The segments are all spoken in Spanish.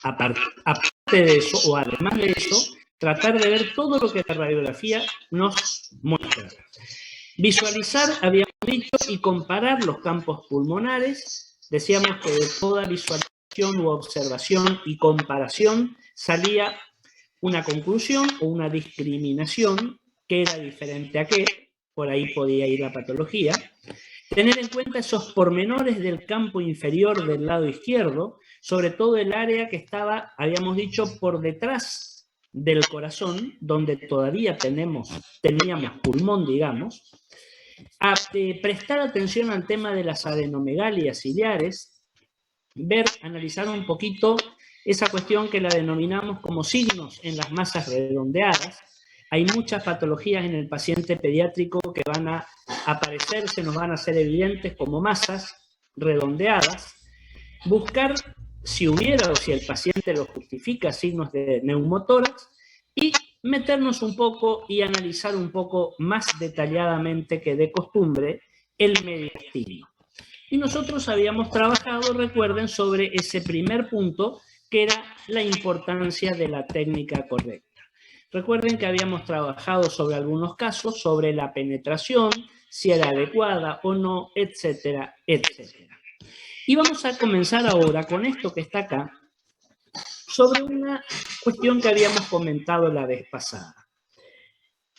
Aparte de eso, o además de eso, tratar de ver todo lo que la radiografía nos muestra. Visualizar, habíamos dicho, y comparar los campos pulmonares. Decíamos que de toda visualización u observación y comparación salía una conclusión o una discriminación que era diferente a qué, por ahí podía ir la patología. Tener en cuenta esos pormenores del campo inferior del lado izquierdo, sobre todo el área que estaba, habíamos dicho, por detrás del corazón, donde todavía teníamos pulmón, digamos. A prestar atención al tema de las adenomegalias ciliares, analizar un poquito esa cuestión que la denominamos como signos en las masas redondeadas. Hay muchas patologías en el paciente pediátrico que van a aparecerse, nos van a ser evidentes como masas redondeadas. Buscar si hubiera o si el paciente lo justifica signos de neumotórax y meternos un poco y analizar un poco más detalladamente que de costumbre el mediastino. Y nosotros habíamos trabajado, recuerden, sobre ese primer punto que era la importancia de la técnica correcta. Recuerden que habíamos trabajado sobre algunos casos, sobre la penetración, si era adecuada o no, etcétera, etcétera. Y vamos a comenzar ahora con esto que está acá, sobre una cuestión que habíamos comentado la vez pasada.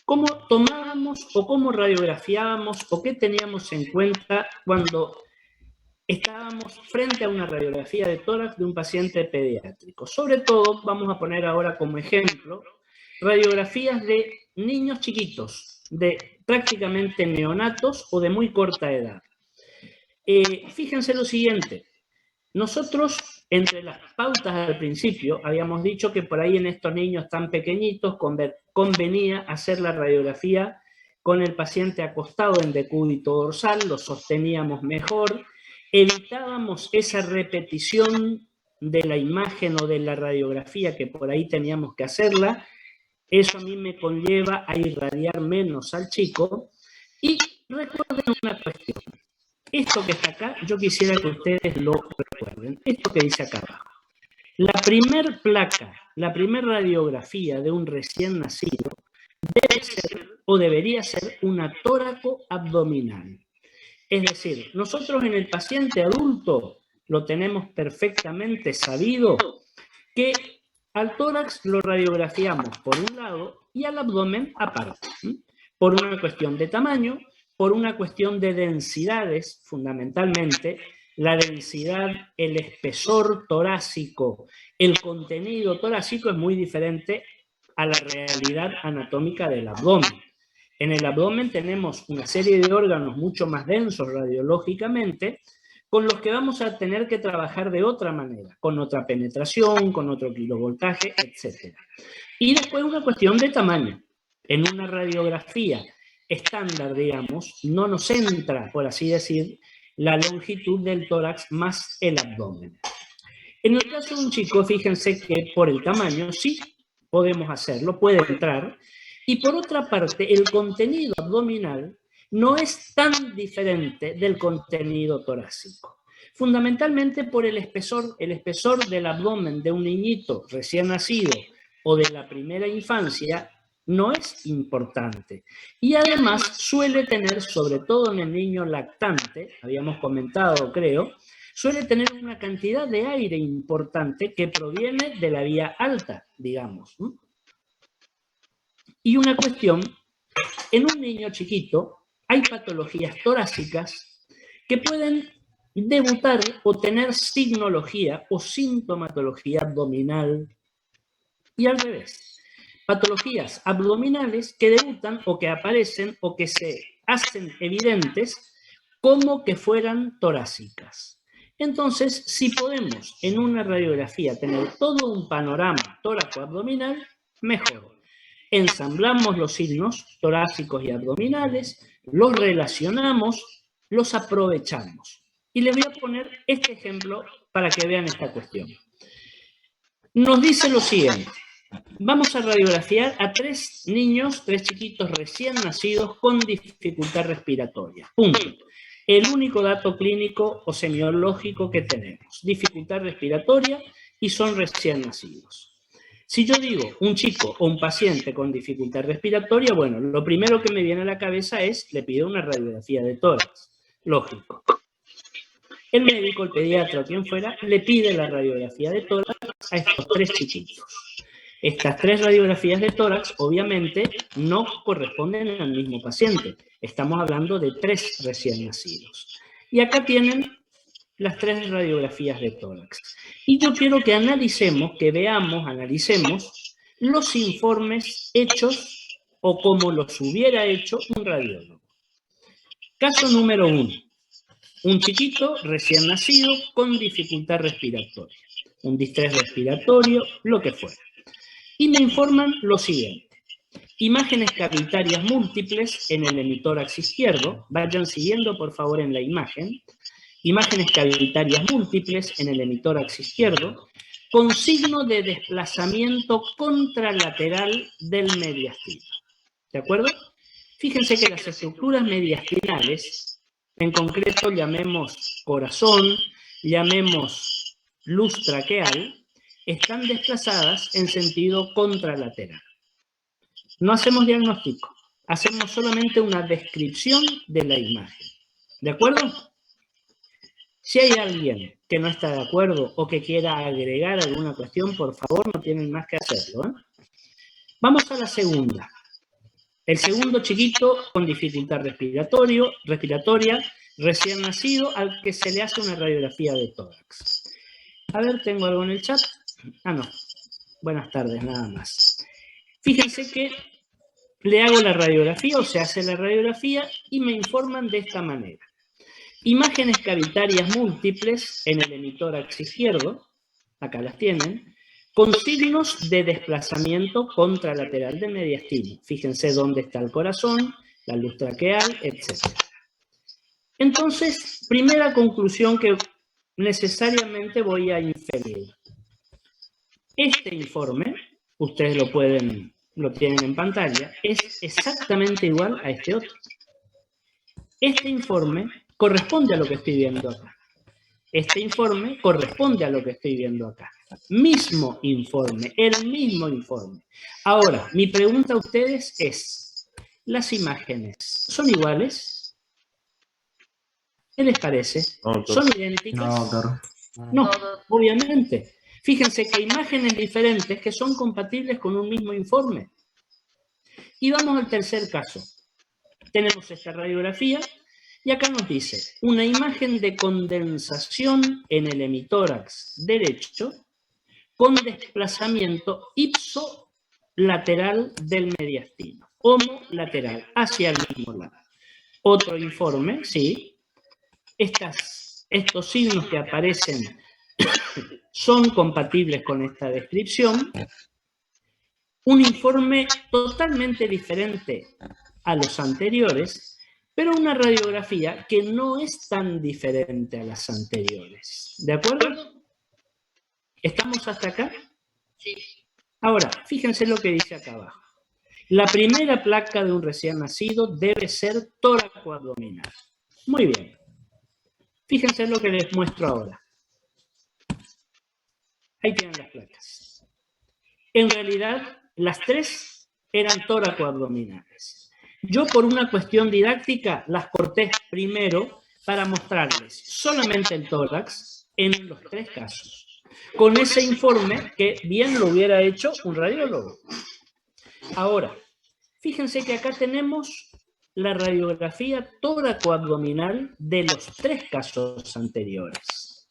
¿Cómo tomábamos o cómo radiografiábamos o qué teníamos en cuenta cuando estábamos frente a una radiografía de tórax de un paciente pediátrico? Sobre todo, vamos a poner ahora como ejemplo, radiografías de niños chiquitos, de prácticamente neonatos o de muy corta edad. Fíjense lo siguiente, nosotros entre las pautas al principio habíamos dicho que por ahí en estos niños tan pequeñitos convenía hacer la radiografía con el paciente acostado en decúbito dorsal, lo sosteníamos mejor, evitábamos esa repetición de la imagen o de la radiografía que por ahí teníamos que hacerla. Eso a mí me conlleva a irradiar menos al chico. Y recuerden una cuestión. Esto que está acá, yo quisiera que ustedes lo recuerden. Esto que dice acá abajo. La primer placa, la primer radiografía de un recién nacido debe ser o debería ser una tóraco abdominal. Es decir, nosotros en el paciente adulto lo tenemos perfectamente sabido que al tórax lo radiografiamos por un lado y al abdomen aparte, por una cuestión de tamaño, por una cuestión de densidades, fundamentalmente, la densidad, el espesor torácico, el contenido torácico es muy diferente a la realidad anatómica del abdomen. En el abdomen tenemos una serie de órganos mucho más densos radiológicamente, con los que vamos a tener que trabajar de otra manera, con otra penetración, con otro kilovoltaje, etc. Y después una cuestión de tamaño. En una radiografía estándar, digamos, no nos entra, por así decir, la longitud del tórax más el abdomen. En el caso de un chico, fíjense que por el tamaño sí podemos hacerlo, puede entrar. Y por otra parte, el contenido abdominal no es tan diferente del contenido torácico. Fundamentalmente por el espesor del abdomen de un niñito recién nacido o de la primera infancia no es importante. Y además suele tener, sobre todo en el niño lactante, habíamos comentado creo, suele tener una cantidad de aire importante que proviene de la vía alta, digamos. Y una cuestión, en un niño chiquito hay patologías torácicas que pueden debutar o tener signología o sintomatología abdominal y al revés. Patologías abdominales que debutan o que aparecen o que se hacen evidentes como que fueran torácicas. Entonces, si podemos en una radiografía tener todo un panorama tóraco-abdominal, mejor. Ensamblamos los signos torácicos y abdominales, los relacionamos, los aprovechamos. Y les voy a poner este ejemplo para que vean esta cuestión. Nos dice lo siguiente. Vamos a radiografiar a 3 niños, 3 chiquitos recién nacidos con dificultad respiratoria. Punto. El único dato clínico o semiológico que tenemos. Dificultad respiratoria y son recién nacidos. Si yo digo un chico o un paciente con dificultad respiratoria, bueno, lo primero que me viene a la cabeza es, le pido una radiografía de tórax. Lógico. El médico, el pediatra o quien fuera, le pide la radiografía de tórax a estos 3 chiquitos. Estas 3 radiografías de tórax, obviamente, no corresponden al mismo paciente. Estamos hablando de 3 recién nacidos. Y acá tienen las 3 radiografías de tórax. Y yo quiero que analicemos, que veamos, analicemos los informes hechos o como los hubiera hecho un radiólogo. Caso número 1. Un chiquito recién nacido con dificultad respiratoria, un distrés respiratorio, lo que fuera. Y me informan lo siguiente. Imágenes cavitarias múltiples en el hemitórax izquierdo. Vayan siguiendo, por favor, en la imagen. Imágenes cavitarias múltiples en el hemitórax izquierdo con signo de desplazamiento contralateral del mediastino. ¿De acuerdo? Fíjense que las estructuras mediastinales, en concreto llamemos corazón, llamemos luz traqueal, están desplazadas en sentido contralateral. No hacemos diagnóstico, hacemos solamente una descripción de la imagen. ¿De acuerdo? Si hay alguien que no está de acuerdo o que quiera agregar alguna cuestión, por favor, no tienen más que hacerlo, ¿eh? Vamos a la segunda. El segundo chiquito con dificultad respiratoria, recién nacido, al que se le hace una radiografía de tórax. A ver, ¿tengo algo en el chat? Ah, no. Buenas tardes, nada más. Fíjense que le hago la radiografía o se hace la radiografía y me informan de esta manera. Imágenes cavitarias múltiples en el hemitórax izquierdo, acá las tienen, con signos de desplazamiento contralateral del mediastino. Fíjense dónde está el corazón, la luz traqueal, etc. Entonces, primera conclusión que necesariamente voy a inferir. Este informe, ustedes lo tienen en pantalla, es exactamente igual a este otro. Este informe corresponde a lo que estoy viendo acá. Este informe corresponde a lo que estoy viendo acá. Mismo informe, el mismo informe. Ahora, mi pregunta a ustedes es, ¿las imágenes son iguales? ¿Qué les parece? ¿Son idénticas? No, doctor. No, obviamente. Fíjense que hay imágenes diferentes que son compatibles con un mismo informe. Y vamos al tercer caso. Tenemos esta radiografía y acá nos dice una imagen de condensación en el hemitórax derecho con desplazamiento ipsolateral del mediastino, homolateral, hacia el mismo lado. Otro informe, sí. Estos signos que aparecen son compatibles con esta descripción. Un informe totalmente diferente a los anteriores, pero una radiografía que no es tan diferente a las anteriores. ¿De acuerdo? ¿Estamos hasta acá? Sí. Ahora, fíjense lo que dice acá abajo. La primera placa de un recién nacido debe ser tóraco-abdominal. Muy bien. Fíjense lo que les muestro ahora. Ahí tienen las placas. En realidad, las 3 eran tóraco-abdominales. Yo, por una cuestión didáctica, las corté primero para mostrarles solamente el tórax en los 3 casos. Con ese informe que bien lo hubiera hecho un radiólogo. Ahora, fíjense que acá tenemos la radiografía tóraco-abdominal de los 3 casos anteriores.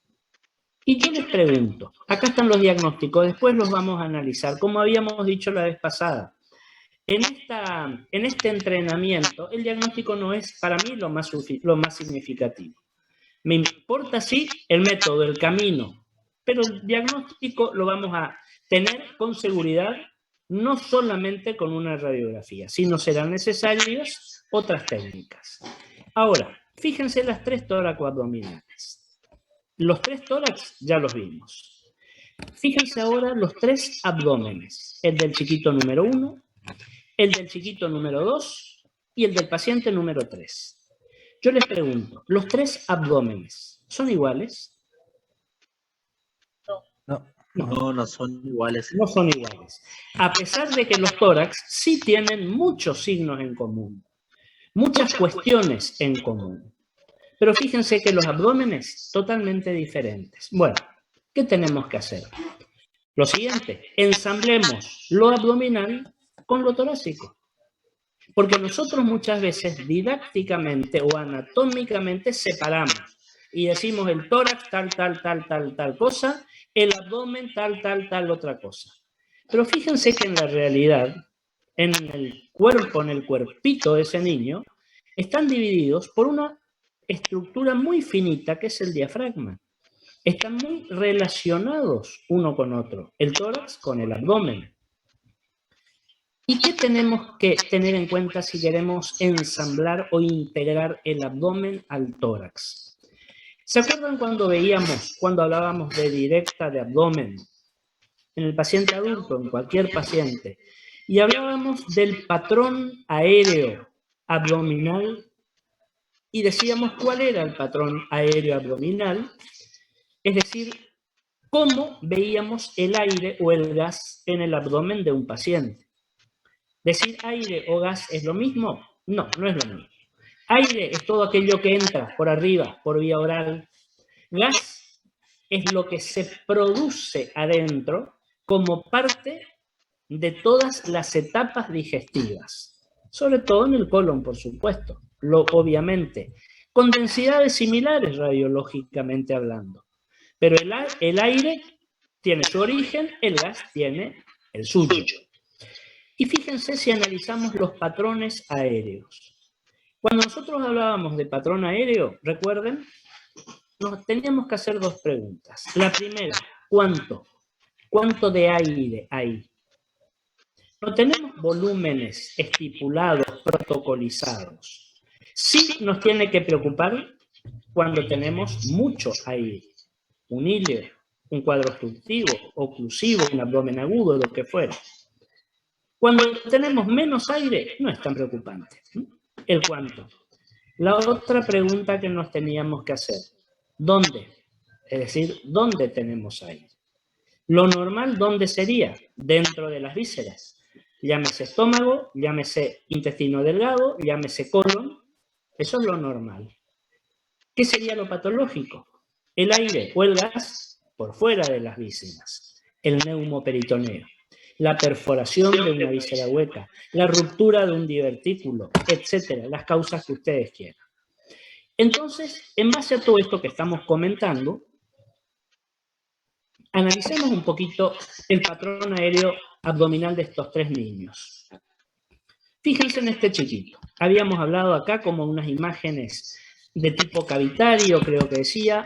Y yo les pregunto, acá están los diagnósticos, después los vamos a analizar, como habíamos dicho la vez pasada. En este entrenamiento, el diagnóstico no es para mí lo más significativo. Me importa sí el método, el camino, pero el diagnóstico lo vamos a tener con seguridad, no solamente con una radiografía, sino serán necesarias otras técnicas. Ahora, fíjense las 3 tóraco-abdominales. Los 3 tórax ya los vimos. Fíjense ahora los 3 abdómenes, el del chiquito número 1, el del chiquito número 2 y el del paciente número 3. Yo les pregunto, ¿los 3 abdómenes son iguales? No. No, no son iguales. No son iguales. A pesar de que los tórax sí tienen muchos signos en común, muchas cuestiones en común. Pero fíjense que los abdómenes totalmente diferentes. Bueno, ¿qué tenemos que hacer? Lo siguiente, ensamblemos lo abdominal con lo torácico. Porque nosotros muchas veces didácticamente o anatómicamente separamos y decimos el tórax tal cosa, el abdomen tal otra cosa. Pero fíjense que en la realidad, en el cuerpo, en el cuerpito de ese niño, están divididos por una estructura muy finita que es el diafragma. Están muy relacionados uno con otro, el tórax con el abdomen. ¿Y qué tenemos que tener en cuenta si queremos ensamblar o integrar el abdomen al tórax? ¿Se acuerdan cuando hablábamos de directa de abdomen? En el paciente adulto, en cualquier paciente. Y hablábamos del patrón aéreo abdominal y decíamos cuál era el patrón aéreo abdominal, es decir, cómo veíamos el aire o el gas en el abdomen de un paciente. ¿Decir aire o gas es lo mismo? No, no es lo mismo. Aire es todo aquello que entra por arriba, por vía oral. Gas es lo que se produce adentro como parte de todas las etapas digestivas, sobre todo en el colon, por supuesto, obviamente, con densidades similares radiológicamente hablando. Pero el aire tiene su origen, el gas tiene el suyo. Y fíjense si analizamos los patrones aéreos. Cuando nosotros hablábamos de patrón aéreo, recuerden, nos teníamos que hacer dos preguntas. La primera, ¿cuánto? ¿Cuánto de aire hay? No tenemos volúmenes estipulados, protocolizados. Sí nos tiene que preocupar cuando tenemos mucho aire. Un híleo, un cuadro obstructivo, oclusivo, un abdomen agudo, lo que fuera. Cuando tenemos menos aire, no es tan preocupante. ¿El cuánto? La otra pregunta que nos teníamos que hacer, ¿dónde? Es decir, ¿dónde tenemos aire? Lo normal, ¿dónde sería? Dentro de las vísceras. Llámese estómago, llámese intestino delgado, llámese colon. Eso es lo normal. ¿Qué sería lo patológico? El aire o el gas por fuera de las vísceras. El neumoperitoneo. La perforación de una víscera hueca, la ruptura de un divertículo, etcétera, las causas que ustedes quieran. Entonces, en base a todo esto que estamos comentando, analicemos un poquito el patrón aéreo abdominal de estos tres niños. Fíjense en este chiquito. Habíamos hablado acá como unas imágenes de tipo cavitario, creo que decía,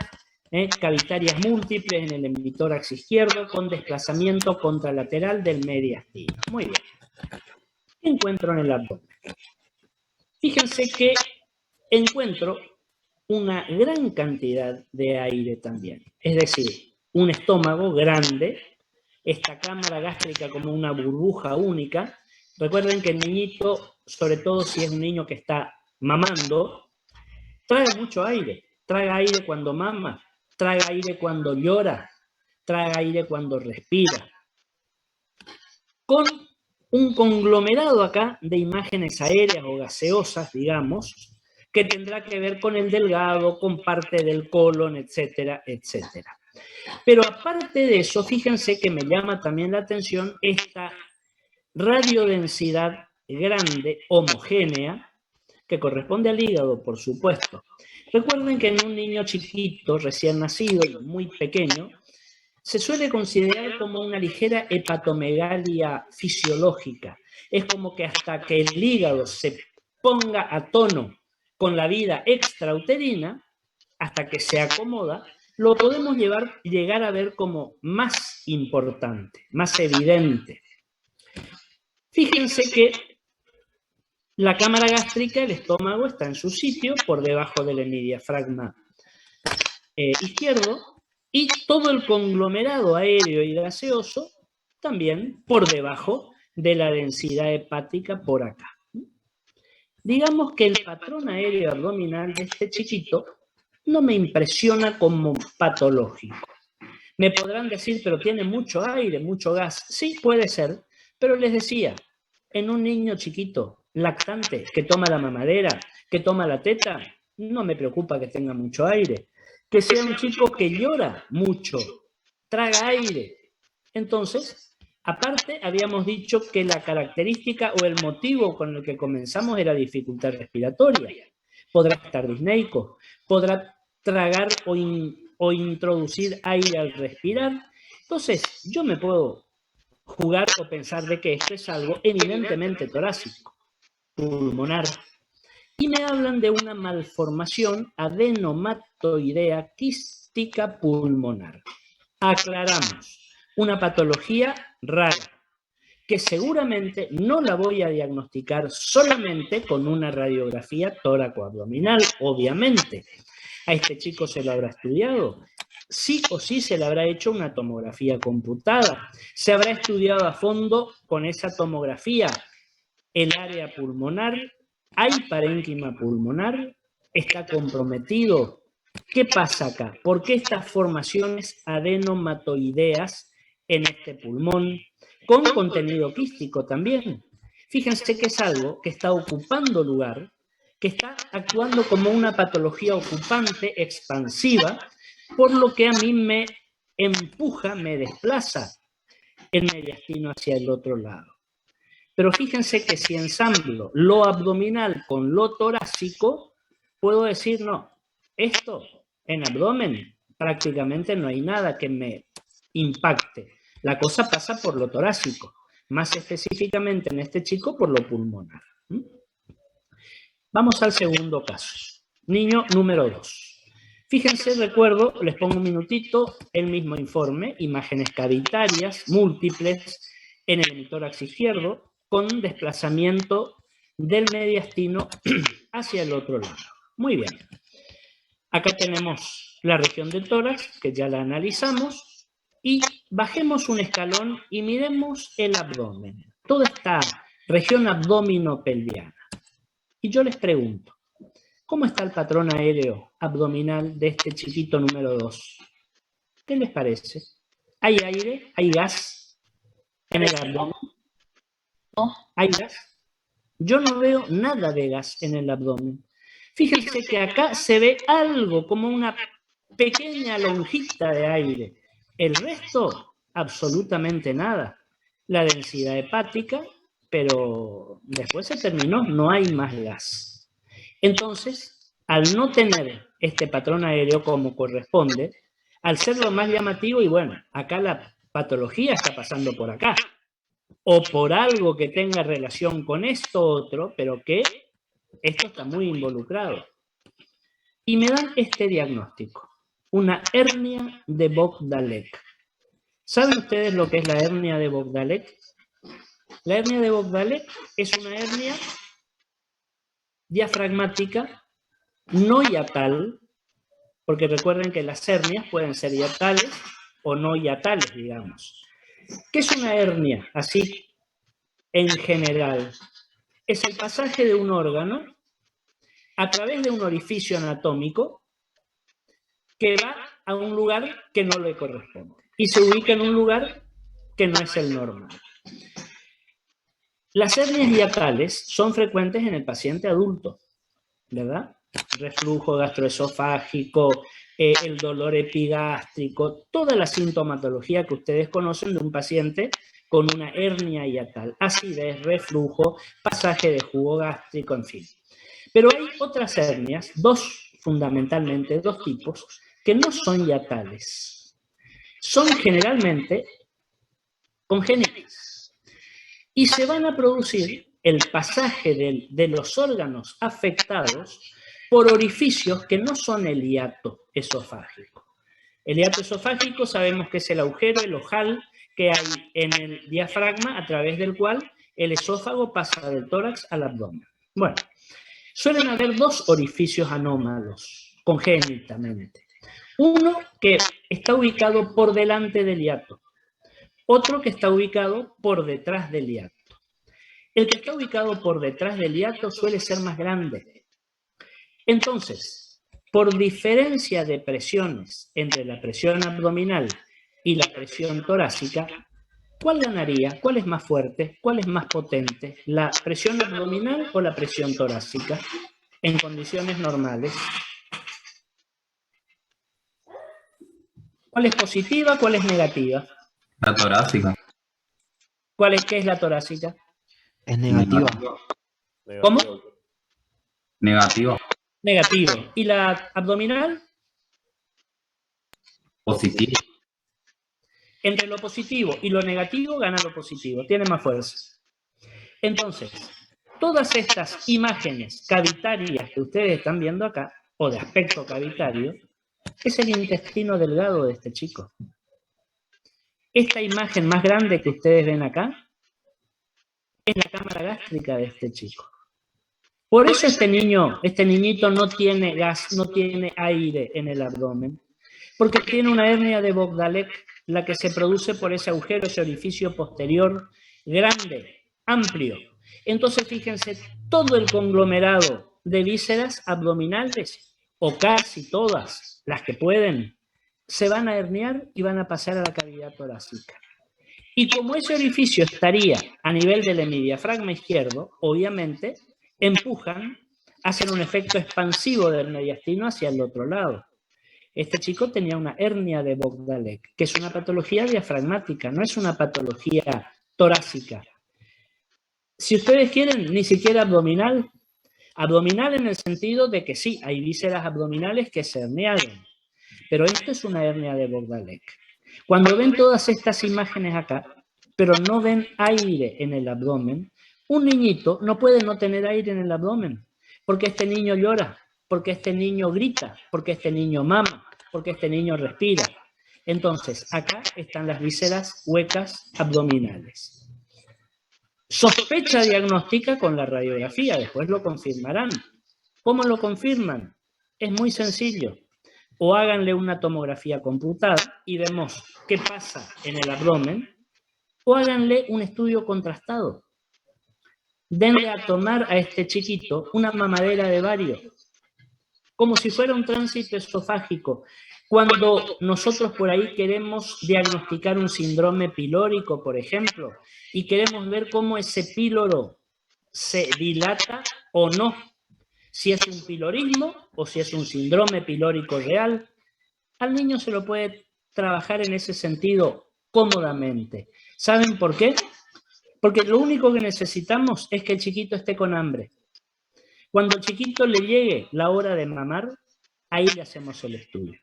cavitarias múltiples en el hemitórax izquierdo con desplazamiento contralateral del mediastino. Muy bien. ¿Qué encuentro en el abdomen? Fíjense que encuentro una gran cantidad de aire también. Es decir, un estómago grande, esta cámara gástrica como una burbuja única. Recuerden que el niñito, sobre todo si es un niño que está mamando, traga mucho aire. Traga aire cuando mama, traga aire cuando llora, traga aire cuando respira. Con un conglomerado acá de imágenes aéreas o gaseosas, digamos, que tendrá que ver con el delgado, con parte del colon, etcétera, etcétera. Pero aparte de eso, fíjense que me llama también la atención esta radiodensidad grande, homogénea, que corresponde al hígado, por supuesto. Recuerden que en un niño chiquito, recién nacido y muy pequeño, se suele considerar como una ligera hepatomegalia fisiológica. Es como que hasta que el hígado se ponga a tono con la vida extrauterina, hasta que se acomoda, lo podemos llegar a ver como más importante, más evidente. Fíjense que la cámara gástrica, el estómago, está en su sitio, por debajo del hemidiafragma izquierdo, y todo el conglomerado aéreo y gaseoso también por debajo de la densidad hepática por acá. Digamos que el patrón aéreo abdominal de este chiquito no me impresiona como patológico. Me podrán decir, pero tiene mucho aire, mucho gas. Sí, puede ser, pero les decía, en un niño chiquito, lactante, que toma la mamadera, que toma la teta, no me preocupa que tenga mucho aire. Que sea un chico que llora mucho, traga aire. Entonces, aparte, habíamos dicho que la característica o el motivo con el que comenzamos era dificultad respiratoria. Podrá estar disneico, podrá tragar o introducir aire al respirar. Entonces, yo me puedo jugar o pensar de que esto es algo eminentemente torácico, pulmonar. Y me hablan de una malformación adenomatoidea quística pulmonar. Aclaramos, una patología rara, que seguramente no la voy a diagnosticar solamente con una radiografía tóraco-abdominal, obviamente. A este chico se lo habrá estudiado. Sí o sí se le habrá hecho una tomografía computada. Se habrá estudiado a fondo con esa tomografía el área pulmonar. ¿Hay parénquima pulmonar? ¿Está comprometido? ¿Qué pasa acá? ¿Por qué estas formaciones adenomatoideas en este pulmón? Con contenido quístico también. Fíjense que es algo que está ocupando lugar, que está actuando como una patología ocupante, expansiva, por lo que a mí me empuja, me desplaza el mediastino hacia el otro lado. Pero fíjense que si ensamblo lo abdominal con lo torácico, puedo decir, no, esto en abdomen prácticamente no hay nada que me impacte. La cosa pasa por lo torácico, más específicamente en este chico por lo pulmonar. Vamos al segundo caso. Niño número 2. Fíjense, recuerdo, les pongo un minutito, el mismo informe, imágenes cavitarias múltiples en el hemitórax izquierdo, con desplazamiento del mediastino hacia el otro lado. Muy bien. Acá tenemos la región del tórax, que ya la analizamos, y bajemos un escalón y miremos el abdomen. Toda esta región abdominopelviana. Y yo les pregunto, ¿cómo está el patrón aéreo abdominal de este chiquito número 2? ¿Qué les parece? ¿Hay aire? ¿Hay gas en el abdomen? ¿Hay gas? Yo no veo nada de gas en el abdomen. Fíjense que acá se ve algo como una pequeña lonjita de aire. El resto, absolutamente nada. La densidad hepática, pero después se terminó, no hay más gas. Entonces, al no tener este patrón aéreo como corresponde, al ser lo más llamativo, y bueno, acá la patología está pasando por acá, o por algo que tenga relación con esto otro, pero que esto está muy involucrado. Y me dan este diagnóstico, una hernia de Bogdalek. ¿Saben ustedes lo que es la hernia de Bogdalek? La hernia de Bogdalek es una hernia diafragmática no hiatal, porque recuerden que las hernias pueden ser hiatales o no hiatales, digamos. ¿Qué es una hernia? Así, en general, es el pasaje de un órgano a través de un orificio anatómico que va a un lugar que no le corresponde y se ubica en un lugar que no es el normal. Las hernias hiatales son frecuentes en el paciente adulto, ¿verdad? Reflujo gastroesofágico, el dolor epigástrico, toda la sintomatología que ustedes conocen de un paciente con una hernia hiatal, acidez, reflujo, pasaje de jugo gástrico, en fin. Pero hay otras hernias, fundamentalmente dos tipos, que no son hiatales. Son generalmente congénitas y se van a producir el pasaje de los órganos afectados por orificios que no son el hiato esofágico. El hiato esofágico sabemos que es el agujero, el ojal que hay en el diafragma a través del cual el esófago pasa del tórax al abdomen. Bueno, suelen haber dos orificios anómalos congénitamente. Uno que está ubicado por delante del hiato, otro que está ubicado por detrás del hiato. El que está ubicado por detrás del hiato suele ser más grande. Entonces, por diferencia de presiones entre la presión abdominal y la presión torácica, ¿cuál ganaría? ¿Cuál es más fuerte? ¿Cuál es más potente? ¿La presión abdominal o la presión torácica en condiciones normales? ¿Cuál es positiva? ¿Cuál es negativa? La torácica. ¿Qué es la torácica? Es negativa. ¿Cómo? Negativa. Negativo. ¿Y la abdominal? Positiva. Entre lo positivo y lo negativo gana lo positivo, tiene más fuerza. Entonces, todas estas imágenes cavitarias que ustedes están viendo acá, o de aspecto cavitario, es el intestino delgado de este chico. Esta imagen más grande que ustedes ven acá es la cámara gástrica de este chico. Por eso este niñito no tiene gas, no tiene aire en el abdomen, porque tiene una hernia de Bogdalek, la que se produce por ese agujero, ese orificio posterior grande, amplio. Entonces, fíjense, todo el conglomerado de vísceras abdominales, o casi todas las que pueden, se van a herniar y van a pasar a la cavidad torácica. Y como ese orificio estaría a nivel del hemidiafragma izquierdo, obviamente, empujan, hacen un efecto expansivo del mediastino hacia el otro lado. Este chico tenía una hernia de Bogdalek, que es una patología diafragmática, no es una patología torácica. Si ustedes quieren, ni siquiera abdominal. Abdominal en el sentido de que sí, hay vísceras abdominales que se herniaron, pero esto es una hernia de Bogdalek. Cuando ven todas estas imágenes acá, pero no ven aire en el abdomen, un niñito no puede no tener aire en el abdomen, porque este niño llora, porque este niño grita, porque este niño mama, porque este niño respira. Entonces, acá están las vísceras huecas abdominales. Sospecha diagnóstica con la radiografía, después lo confirmarán. ¿Cómo lo confirman? Es muy sencillo. O háganle una tomografía computada y vemos qué pasa en el abdomen, o háganle un estudio contrastado. Denle a tomar a este chiquito una mamadera de bario, como si fuera un tránsito esofágico. Cuando nosotros por ahí queremos diagnosticar un síndrome pilórico, por ejemplo, y queremos ver cómo ese píloro se dilata o no, si es un pilorismo o si es un síndrome pilórico real, al niño se lo puede trabajar en ese sentido cómodamente. ¿Saben por qué? Porque lo único que necesitamos es que el chiquito esté con hambre. Cuando al chiquito le llegue la hora de mamar, ahí le hacemos el estudio.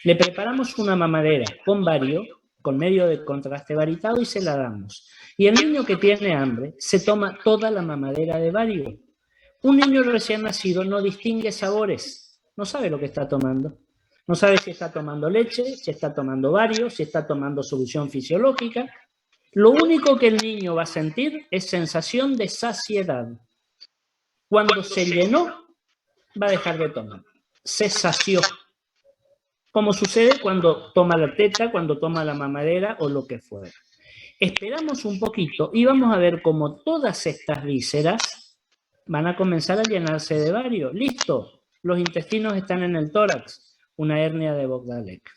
Le preparamos una mamadera con bario, con medio de contraste varitado y se la damos. Y el niño que tiene hambre se toma toda la mamadera de bario. Un niño recién nacido no distingue sabores, no sabe lo que está tomando. No sabe si está tomando leche, si está tomando bario, si está tomando solución fisiológica. Lo único que el niño va a sentir es sensación de saciedad. Cuando se llenó, va a dejar de tomar. Se sació. Como sucede cuando toma la teta, cuando toma la mamadera o lo que fuera. Esperamos un poquito y vamos a ver cómo todas estas vísceras van a comenzar a llenarse de bario. ¡Listo! Los intestinos están en el tórax. Una hernia de Bogdalek.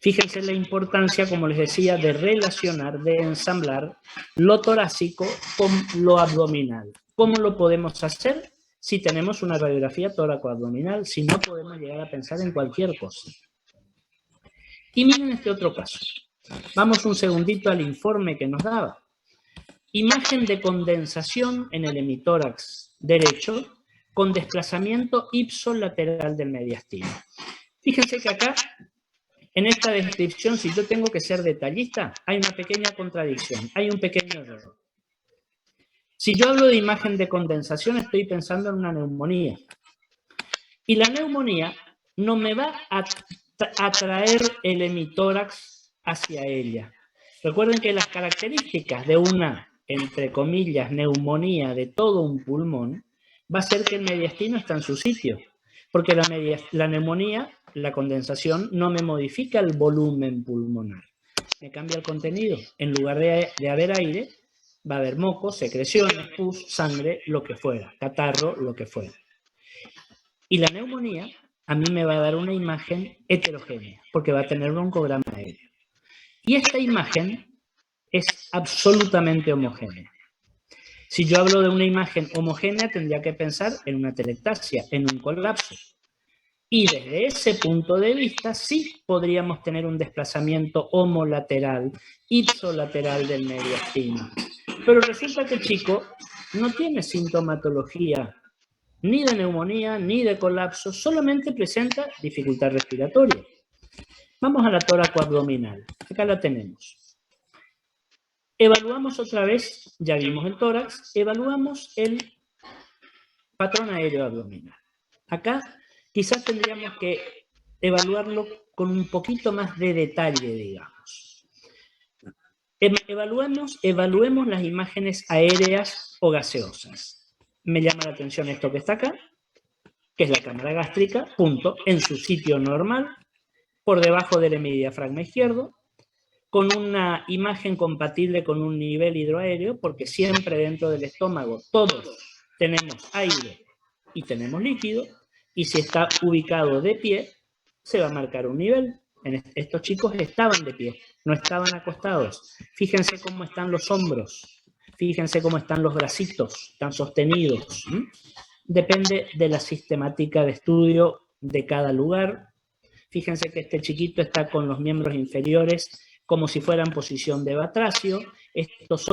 Fíjense la importancia, como les decía, de relacionar, de ensamblar lo torácico con lo abdominal. ¿Cómo lo podemos hacer? Si tenemos una radiografía tóraco-abdominal, si no podemos llegar a pensar en cualquier cosa. Y miren este otro caso. Vamos un segundito al informe que nos daba. Imagen de condensación en el hemitórax derecho con desplazamiento ipsolateral del mediastino. Fíjense que acá, en esta descripción, si yo tengo que ser detallista, hay una pequeña contradicción, hay un pequeño error. Si yo hablo de imagen de condensación, estoy pensando en una neumonía. Y la neumonía no me va a atraer el hemitórax hacia ella. Recuerden que las características de una, entre comillas, neumonía de todo un pulmón, va a ser que el mediastino está en su sitio. Porque la neumonía, la condensación, no me modifica el volumen pulmonar. Me cambia el contenido. En lugar de haber aire, va a haber moco, secreciones, pus, sangre, lo que fuera, catarro, lo que fuera. Y la neumonía a mí me va a dar una imagen heterogénea, porque va a tener broncograma aéreo. Y esta imagen es absolutamente homogénea. Si yo hablo de una imagen homogénea, tendría que pensar en una telectasia, en un colapso. Y desde ese punto de vista, sí podríamos tener un desplazamiento homolateral, ipsolateral del mediastino. Pero resulta que el chico no tiene sintomatología ni de neumonía, ni de colapso, solamente presenta dificultad respiratoria. Vamos a la toracoabdominal. Acá la tenemos. Evaluamos otra vez, ya vimos el tórax, evaluamos el patrón aéreo abdominal. Acá quizás tendríamos que evaluarlo con un poquito más de detalle, digamos. Evaluemos las imágenes aéreas o gaseosas. Me llama la atención esto que está acá, que es la cámara gástrica, punto, en su sitio normal, por debajo del hemidiafragma izquierdo, con una imagen compatible con un nivel hidroaéreo, porque siempre dentro del estómago todos tenemos aire y tenemos líquido, y si está ubicado de pie, se va a marcar un nivel. Estos chicos estaban de pie, no estaban acostados. Fíjense cómo están los hombros, fíjense cómo están los bracitos, están sostenidos. Depende de la sistemática de estudio de cada lugar. Fíjense que este chiquito está con los miembros inferiores como si fuera en posición de batracio. Estos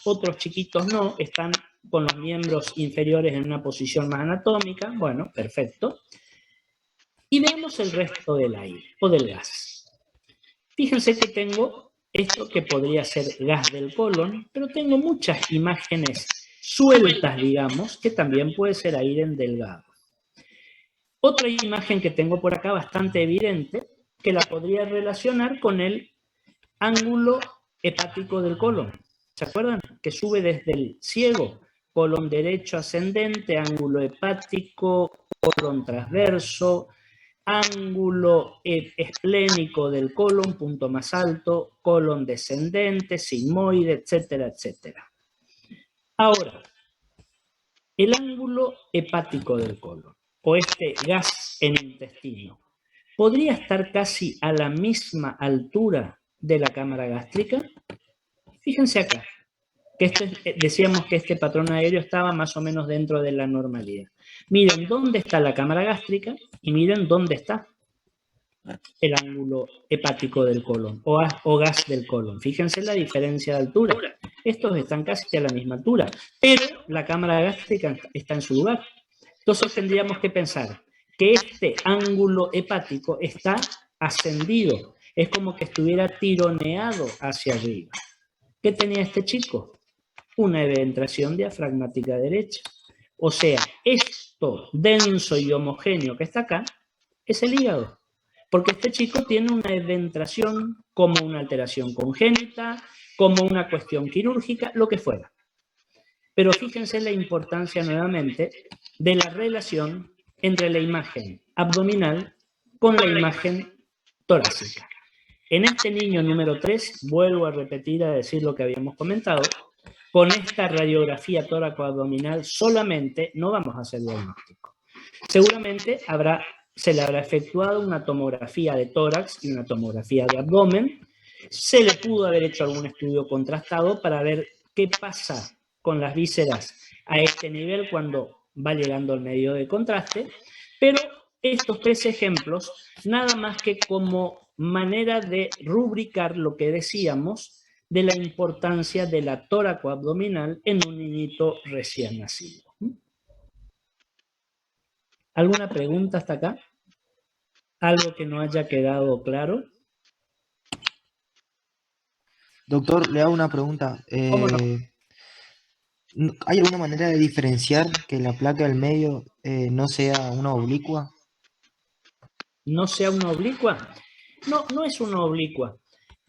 otros chiquitos no, están con los miembros inferiores en una posición más anatómica. Bueno, perfecto. Y veamos el resto del aire o del gas. Fíjense que tengo esto que podría ser gas del colon, pero tengo muchas imágenes sueltas, digamos, que también puede ser aire en delgado. Otra imagen que tengo por acá bastante evidente, que la podría relacionar con el ángulo hepático del colon. ¿Se acuerdan? Que sube desde el ciego, colon derecho ascendente, ángulo hepático, colon transverso, ángulo esplénico del colon, punto más alto, colon descendente, sigmoide, etcétera, etcétera. Ahora, el ángulo hepático del colon, o este gas en el intestino, ¿podría estar casi a la misma altura de la cámara gástrica? Fíjense acá, que decíamos que este patrón aéreo estaba más o menos dentro de la normalidad. Miren dónde está la cámara gástrica y miren dónde está el ángulo hepático del colon o gas del colon. Fíjense la diferencia de altura. Estos están casi a la misma altura, pero la cámara gástrica está en su lugar. Entonces tendríamos que pensar que este ángulo hepático está ascendido. Es como que estuviera tironeado hacia arriba. ¿Qué tenía este chico? Una eventración diafragmática derecha. O sea, esto denso y homogéneo que está acá es el hígado. Porque este chico tiene una eventración como una alteración congénita, como una cuestión quirúrgica, lo que fuera. Pero fíjense la importancia nuevamente de la relación entre la imagen abdominal con la imagen torácica. En este niño número 3, vuelvo a repetir, a decir lo que habíamos comentado, con esta radiografía tóraco-abdominal solamente no vamos a hacer diagnóstico. Seguramente se le habrá efectuado una tomografía de tórax y una tomografía de abdomen. Se le pudo haber hecho algún estudio contrastado para ver qué pasa con las vísceras a este nivel cuando va llegando al medio de contraste, pero estos 3 ejemplos, nada más que como manera de rubricar lo que decíamos de la importancia de la tóraco-abdominal en un niñito recién nacido. ¿Alguna pregunta hasta acá? ¿Algo que no haya quedado claro? Doctor, le hago una pregunta. ¿Cómo no? ¿Hay alguna manera de diferenciar que la placa del medio no sea una oblicua? ¿No sea una oblicua? No, no es una oblicua.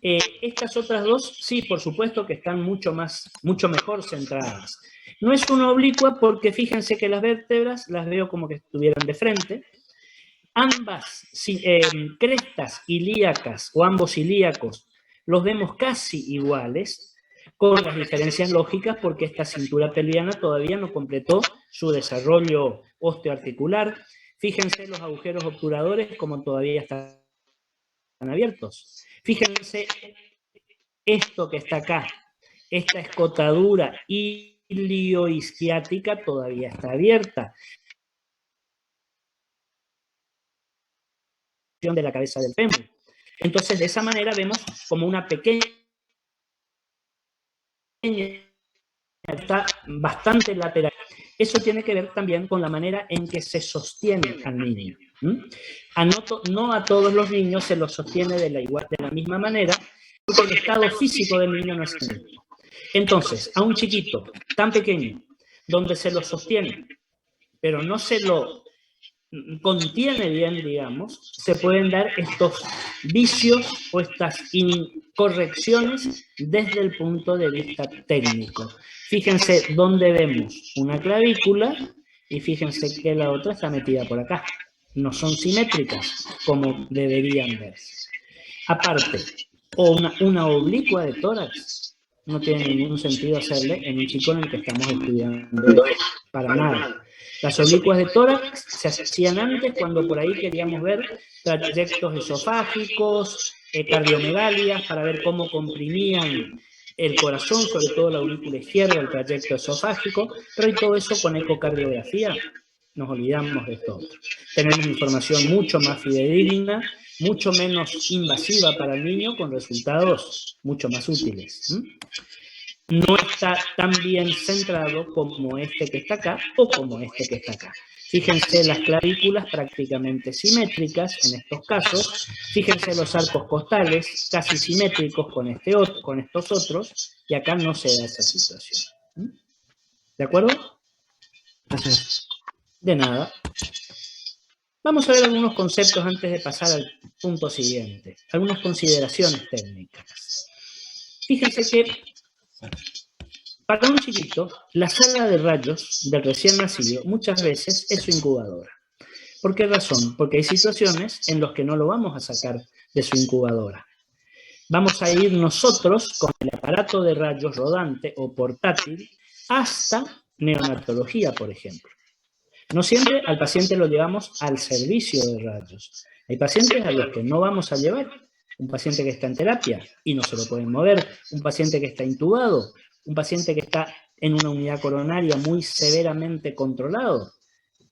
Estas otras dos, sí, por supuesto que están mucho mejor centradas. No es una oblicua porque fíjense que las vértebras las veo como que estuvieran de frente. Ambas crestas ilíacas o ambos ilíacos los vemos casi iguales, con las diferencias lógicas porque esta cintura pelviana todavía no completó su desarrollo osteoarticular. Fíjense los agujeros obturadores como todavía están están abiertos. Fíjense esto que está acá, esta escotadura ilioisquiática todavía está abierta. De la cabeza del fémur. Entonces, de esa manera vemos como una pequeña está bastante lateral. Eso tiene que ver también con la manera en que se sostiene al niño. No a todos los niños se los sostiene de la misma manera, porque el estado físico del niño no es el mismo. Entonces, a un chiquito tan pequeño, donde se lo sostiene, pero no se lo contiene bien, digamos, se pueden dar estos vicios o estas incorrecciones desde el punto de vista técnico. Fíjense dónde vemos una clavícula y fíjense que la otra está metida por acá. No son simétricas como deberían verse. Aparte, o una oblicua de tórax no tiene ningún sentido hacerle en un chico en el que estamos estudiando para nada. Las oblicuas de tórax se hacían antes cuando por ahí queríamos ver trayectos esofágicos, cardiomegalias, para ver cómo comprimían el corazón, sobre todo la aurícula izquierda, el trayecto esofágico, pero y todo eso con ecocardiografía nos olvidamos de esto otro. Tenemos información mucho más fidedigna, mucho menos invasiva para el niño, con resultados mucho más útiles. No está tan bien centrado como este que está acá o como este que está acá. Fíjense las clavículas prácticamente simétricas en estos casos. Fíjense los arcos costales casi simétricos con estos otros, y acá no se da esa situación. ¿De acuerdo? Gracias. De nada. Vamos a ver algunos conceptos antes de pasar al punto siguiente. Algunas consideraciones técnicas. Fíjense que para un chiquito, la sala de rayos del recién nacido muchas veces es su incubadora. ¿Por qué razón? Porque hay situaciones en las que no lo vamos a sacar de su incubadora. Vamos a ir nosotros con el aparato de rayos rodante o portátil hasta neonatología, por ejemplo. No siempre al paciente lo llevamos al servicio de rayos. Hay pacientes a los que no vamos a llevar. Un paciente que está en terapia y no se lo pueden mover. Un paciente que está intubado. Un paciente que está en una unidad coronaria muy severamente controlado.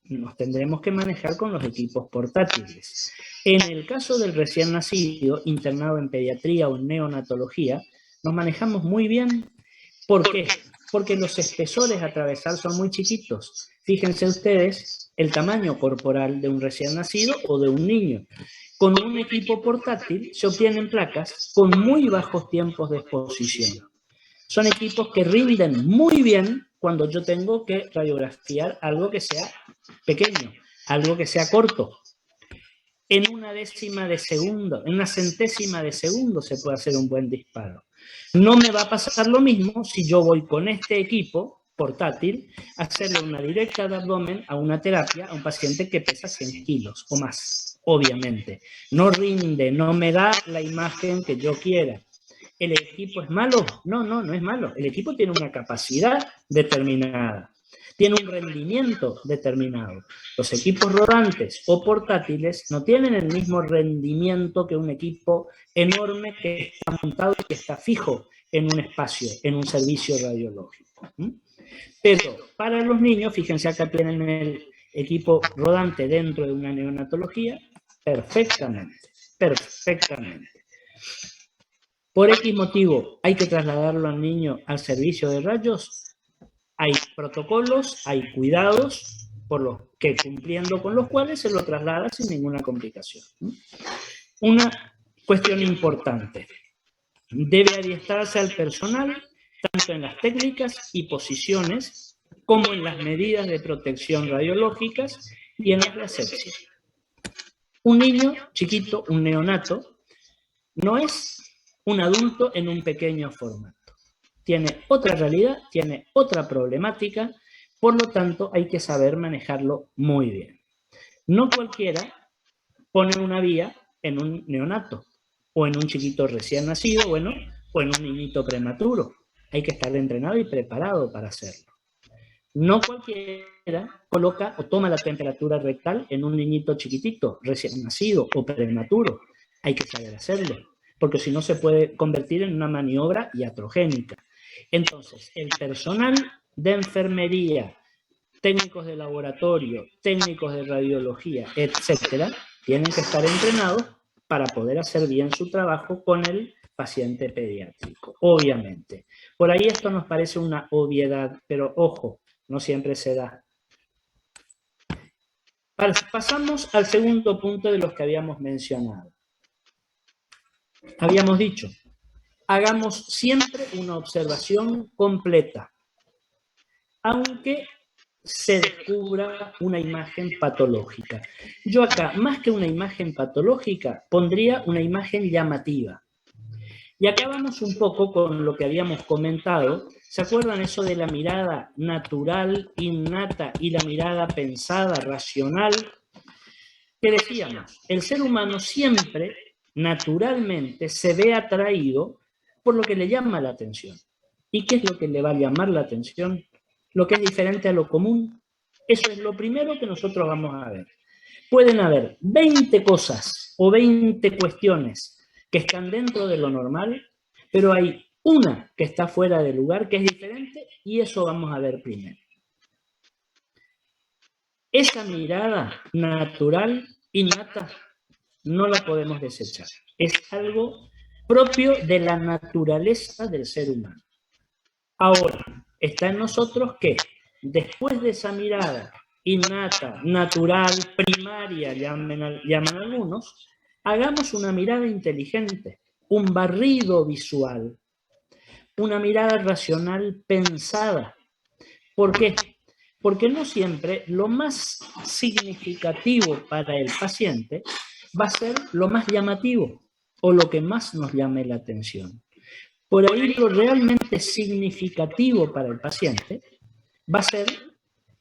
Nos tendremos que manejar con los equipos portátiles. En el caso del recién nacido, internado en pediatría o en neonatología, nos manejamos muy bien. ¿Por qué? Porque los espesores a atravesar son muy chiquitos. Fíjense ustedes el tamaño corporal de un recién nacido o de un niño. Con un equipo portátil se obtienen placas con muy bajos tiempos de exposición. Son equipos que rinden muy bien cuando yo tengo que radiografiar algo que sea pequeño, algo que sea corto. En una décima de segundo, en una centésima de segundo se puede hacer un buen disparo. No me va a pasar lo mismo si yo voy con este equipo portátil a hacerle una directa de abdomen a una terapia a un paciente que pesa 100 kilos o más, obviamente. No rinde, no me da la imagen que yo quiera. ¿El equipo es malo? No, no es malo. El equipo tiene una capacidad determinada. Tiene un rendimiento determinado. Los equipos rodantes o portátiles no tienen el mismo rendimiento que un equipo enorme que está montado y que está fijo en un espacio, en un servicio radiológico. Pero para los niños, fíjense acá tienen el equipo rodante dentro de una neonatología, perfectamente. Por X motivo hay que trasladarlo al niño al servicio de rayos. Hay protocolos, hay cuidados, por los que cumpliendo con los cuales se lo traslada sin ninguna complicación. Una cuestión importante. Debe adiestrarse al personal, tanto en las técnicas y posiciones, como en las medidas de protección radiológicas y en las de asepsia. Un niño chiquito, un neonato, no es un adulto en un pequeño formato. Tiene otra realidad, tiene otra problemática, por lo tanto hay que saber manejarlo muy bien. No cualquiera pone una vía en un neonato, o en un chiquito recién nacido, bueno, o en un niñito prematuro. Hay que estar entrenado y preparado para hacerlo. No cualquiera coloca o toma la temperatura rectal en un niñito chiquitito, recién nacido o prematuro. Hay que saber hacerlo, porque si no se puede convertir en una maniobra iatrogénica. Entonces, el personal de enfermería, técnicos de laboratorio, técnicos de radiología, etcétera, tienen que estar entrenados para poder hacer bien su trabajo con el paciente pediátrico, obviamente. Por ahí esto nos parece una obviedad, pero ojo, no siempre se da. Pasamos al segundo punto de los que habíamos mencionado. Habíamos dicho, hagamos siempre una observación completa, aunque se descubra una imagen patológica. Yo acá, más que una imagen patológica, pondría una imagen llamativa. Y acá vamos un poco con lo que habíamos comentado. ¿Se acuerdan eso de la mirada natural, innata, y la mirada pensada, racional? Que decíamos, el ser humano siempre, naturalmente, se ve atraído por lo que le llama la atención. ¿Y qué es lo que le va a llamar la atención? Lo que es diferente a lo común. Eso es lo primero que nosotros vamos a ver. Pueden haber 20 cosas o 20 cuestiones que están dentro de lo normal, pero hay una que está fuera de lugar, que es diferente, y eso vamos a ver primero. Esa mirada natural, innata, no la podemos desechar. Es algo propio de la naturaleza del ser humano. Ahora, está en nosotros que, después de esa mirada innata, natural, primaria, llaman algunos, hagamos una mirada inteligente, un barrido visual, una mirada racional pensada. ¿Por qué? Porque no siempre lo más significativo para el paciente va a ser lo más llamativo o lo que más nos llame la atención. Por ahí lo realmente significativo para el paciente va a ser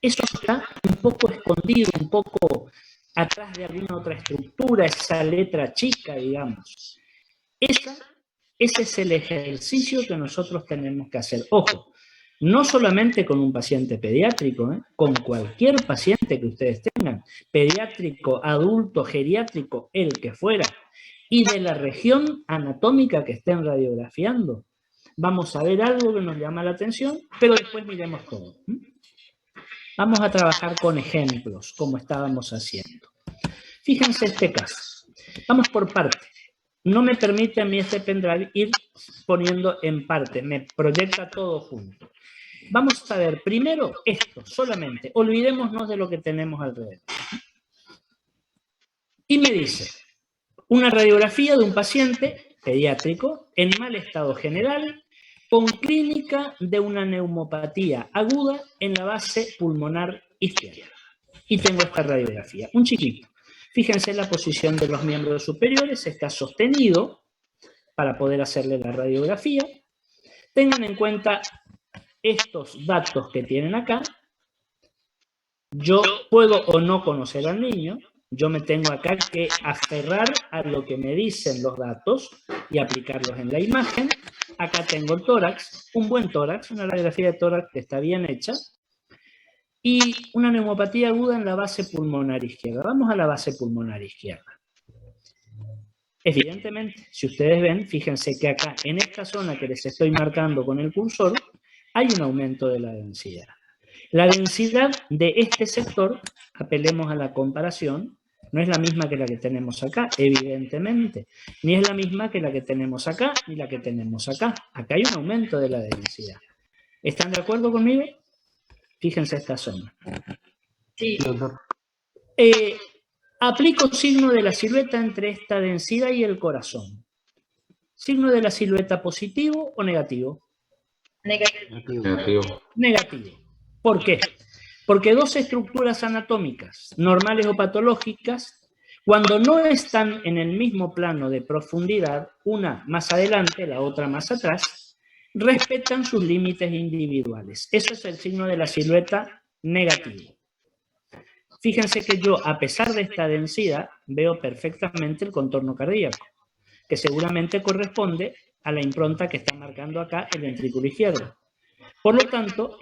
eso que está un poco escondido, un poco atrás de alguna otra estructura, esa letra chica, digamos. Ese es el ejercicio que nosotros tenemos que hacer. Ojo, no solamente con un paciente pediátrico, con cualquier paciente que ustedes tengan, pediátrico, adulto, geriátrico, el que fuera, y de la región anatómica que estén radiografiando. Vamos a ver algo que nos llama la atención, pero después miremos todo. Vamos a trabajar con ejemplos, como estábamos haciendo. Fíjense este caso. Vamos por parte. No me permite a mí este pendrive ir poniendo en parte, me proyecta todo junto. Vamos a ver primero esto, solamente. Olvidémonos de lo que tenemos alrededor. Y me dice, una radiografía de un paciente pediátrico en mal estado general con clínica de una neumopatía aguda en la base pulmonar izquierda. Y tengo esta radiografía, un chiquito. Fíjense la posición de los miembros superiores, está sostenido para poder hacerle la radiografía. Tengan en cuenta estos datos que tienen acá. Yo puedo o no conocer al niño, yo me tengo acá que aferrar a lo que me dicen los datos y aplicarlos en la imagen. Acá tengo el tórax, un buen tórax, una radiografía de tórax que está bien hecha, y una neumopatía aguda en la base pulmonar izquierda. Vamos a la base pulmonar izquierda. Evidentemente, si ustedes ven, fíjense que acá, en esta zona que les estoy marcando con el cursor, hay un aumento de la densidad. La densidad de este sector, apelemos a la comparación, no es la misma que la que tenemos acá, evidentemente. Ni es la misma que la que tenemos acá, ni la que tenemos acá. Acá hay un aumento de la densidad. ¿Están de acuerdo conmigo? Fíjense esta zona. Sí, doctor. Aplico signo de la silueta entre esta densidad y el corazón. ¿Signo de la silueta positivo o negativo? Negativo. Negativo. ¿Por qué? Porque dos estructuras anatómicas, normales o patológicas, cuando no están en el mismo plano de profundidad, una más adelante, la otra más atrás, respetan sus límites individuales. Eso es el signo de la silueta negativo. Fíjense que yo, a pesar de esta densidad, veo perfectamente el contorno cardíaco, que seguramente corresponde a la impronta que está marcando acá el ventrículo izquierdo. Por lo tanto,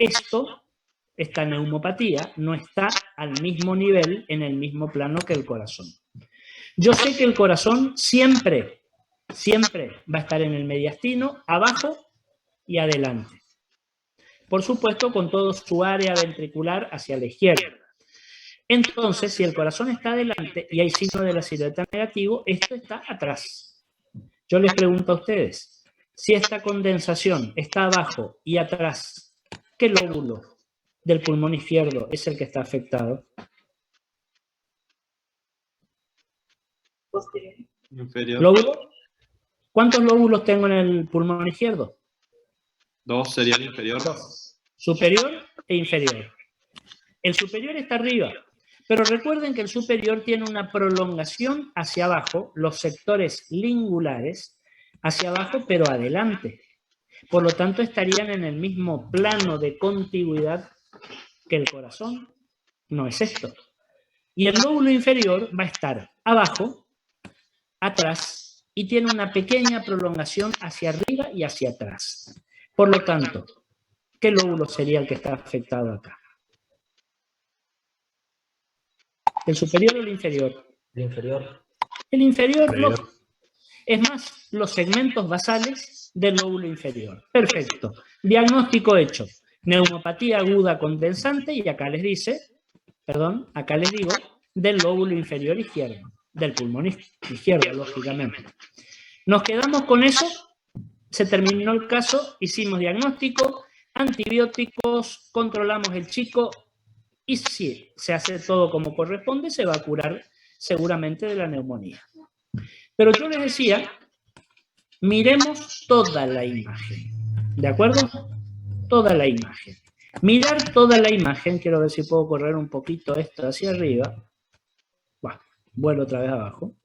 esta neumopatía no está al mismo nivel, en el mismo plano que el corazón. Yo sé que el corazón siempre va a estar en el mediastino, abajo y adelante. Por supuesto, con todo su área ventricular hacia la izquierda. Entonces, si el corazón está adelante y hay signo de la silueta negativo, esto está atrás. Yo les pregunto a ustedes, si esta condensación está abajo y atrás, ¿qué lóbulo del pulmón izquierdo es el que está afectado? Inferior. ¿Lóbulo? ¿Cuántos lóbulos tengo en el pulmón izquierdo? 2 sería el inferior. 2. Superior e inferior. El superior está arriba, pero recuerden que el superior tiene una prolongación hacia abajo, los sectores lingulares hacia abajo, pero adelante. Por lo tanto, estarían en el mismo plano de contigüidad que el corazón. No es esto. Y el lóbulo inferior va a estar abajo, atrás, y tiene una pequeña prolongación hacia arriba y hacia atrás. Por lo tanto, ¿qué lóbulo sería el que está afectado acá? ¿El superior o el inferior? El inferior. El inferior. Es más, los segmentos basales del lóbulo inferior. Perfecto. Diagnóstico hecho. Neumopatía aguda condensante y acá les digo, del lóbulo inferior izquierdo, del pulmón izquierdo, lógicamente. Nos quedamos con eso, se terminó el caso, hicimos diagnóstico, antibióticos, controlamos el chico y si se hace todo como corresponde, se va a curar seguramente de la neumonía. Pero yo les decía, miremos toda la imagen, ¿de acuerdo? Toda la imagen. Mirar toda la imagen, quiero ver si puedo correr un poquito esto hacia arriba. Bueno, vuelvo otra vez abajo.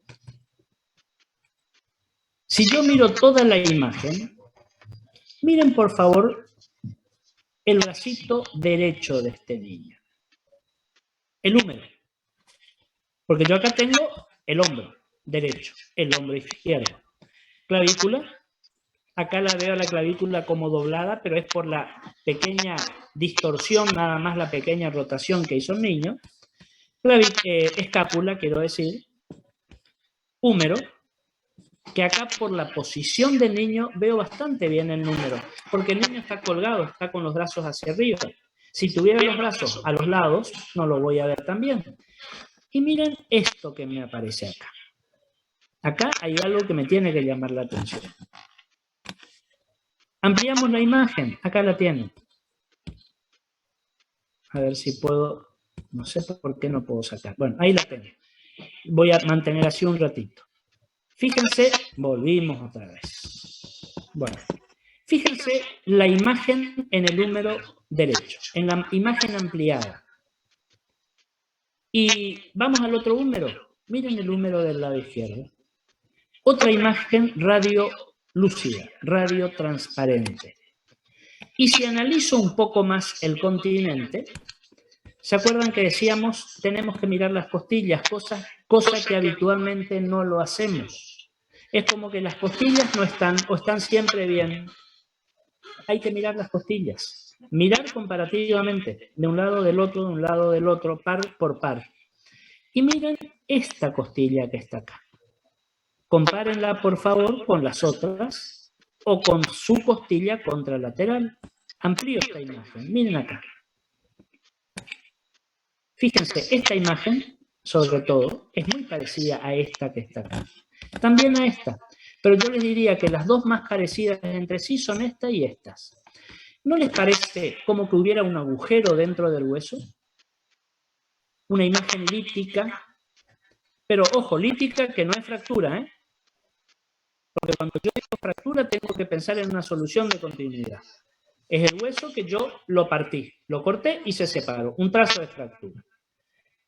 Si yo miro toda la imagen, miren por favor el bracito derecho de este niño. El húmero. Porque yo acá tengo el hombro derecho, el hombro izquierdo. Clavícula. Acá la veo la clavícula como doblada, pero es por la pequeña distorsión, nada más la pequeña rotación que hizo el niño. Escápula, quiero decir. Húmero, que acá por la posición del niño veo bastante bien el número, porque el niño está colgado, está con los brazos hacia arriba. Si tuviera los brazos a los lados, no lo voy a ver tan bien. Y miren esto que me aparece acá. Acá hay algo que me tiene que llamar la atención. Ampliamos la imagen, acá la tienen. A ver si puedo, no sé por qué no puedo sacar. Bueno, ahí la tengo. Voy a mantener así un ratito. Fíjense, volvimos otra vez. Bueno, fíjense la imagen en el húmero derecho, en la imagen ampliada. Y vamos al otro húmero. Miren el húmero del lado izquierdo. Otra imagen radiolúcida, radiotransparente. Y si analizo un poco más el continente, ¿se acuerdan que decíamos tenemos que mirar las costillas? Cosa que habitualmente no lo hacemos. Es como que las costillas no están o están siempre bien. Hay que mirar las costillas. Mirar comparativamente, de un lado del otro, par por par. Y miren esta costilla que está acá. Compárenla, por favor, con las otras o con su costilla contralateral. Amplío esta imagen. Miren acá. Fíjense, esta imagen, sobre todo, es muy parecida a esta que está acá. También a esta. Pero yo les diría que las dos más parecidas entre sí son esta y estas. ¿No les parece como que hubiera un agujero dentro del hueso? Una imagen lítica. Pero, ojo, lítica que no es fractura, ¿eh? Porque cuando yo digo fractura tengo que pensar en una solución de continuidad. Es el hueso que yo lo partí, lo corté y se separó. Un trazo de fractura.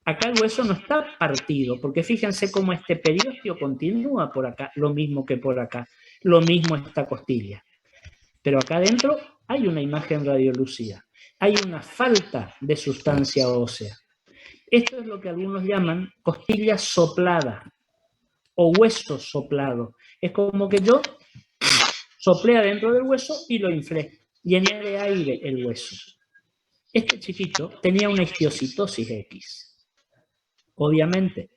Acá el hueso no está partido, porque fíjense cómo este periósteo continúa por acá, lo mismo que por acá, lo mismo esta costilla. Pero acá adentro hay una imagen radiolúcida, hay una falta de sustancia ósea. Esto es lo que algunos llaman costilla soplada o hueso soplado. Es como que yo soplé adentro del hueso y lo inflé, llené de aire el hueso. Este chiquito tenía una histiocytosis X. Obviamente,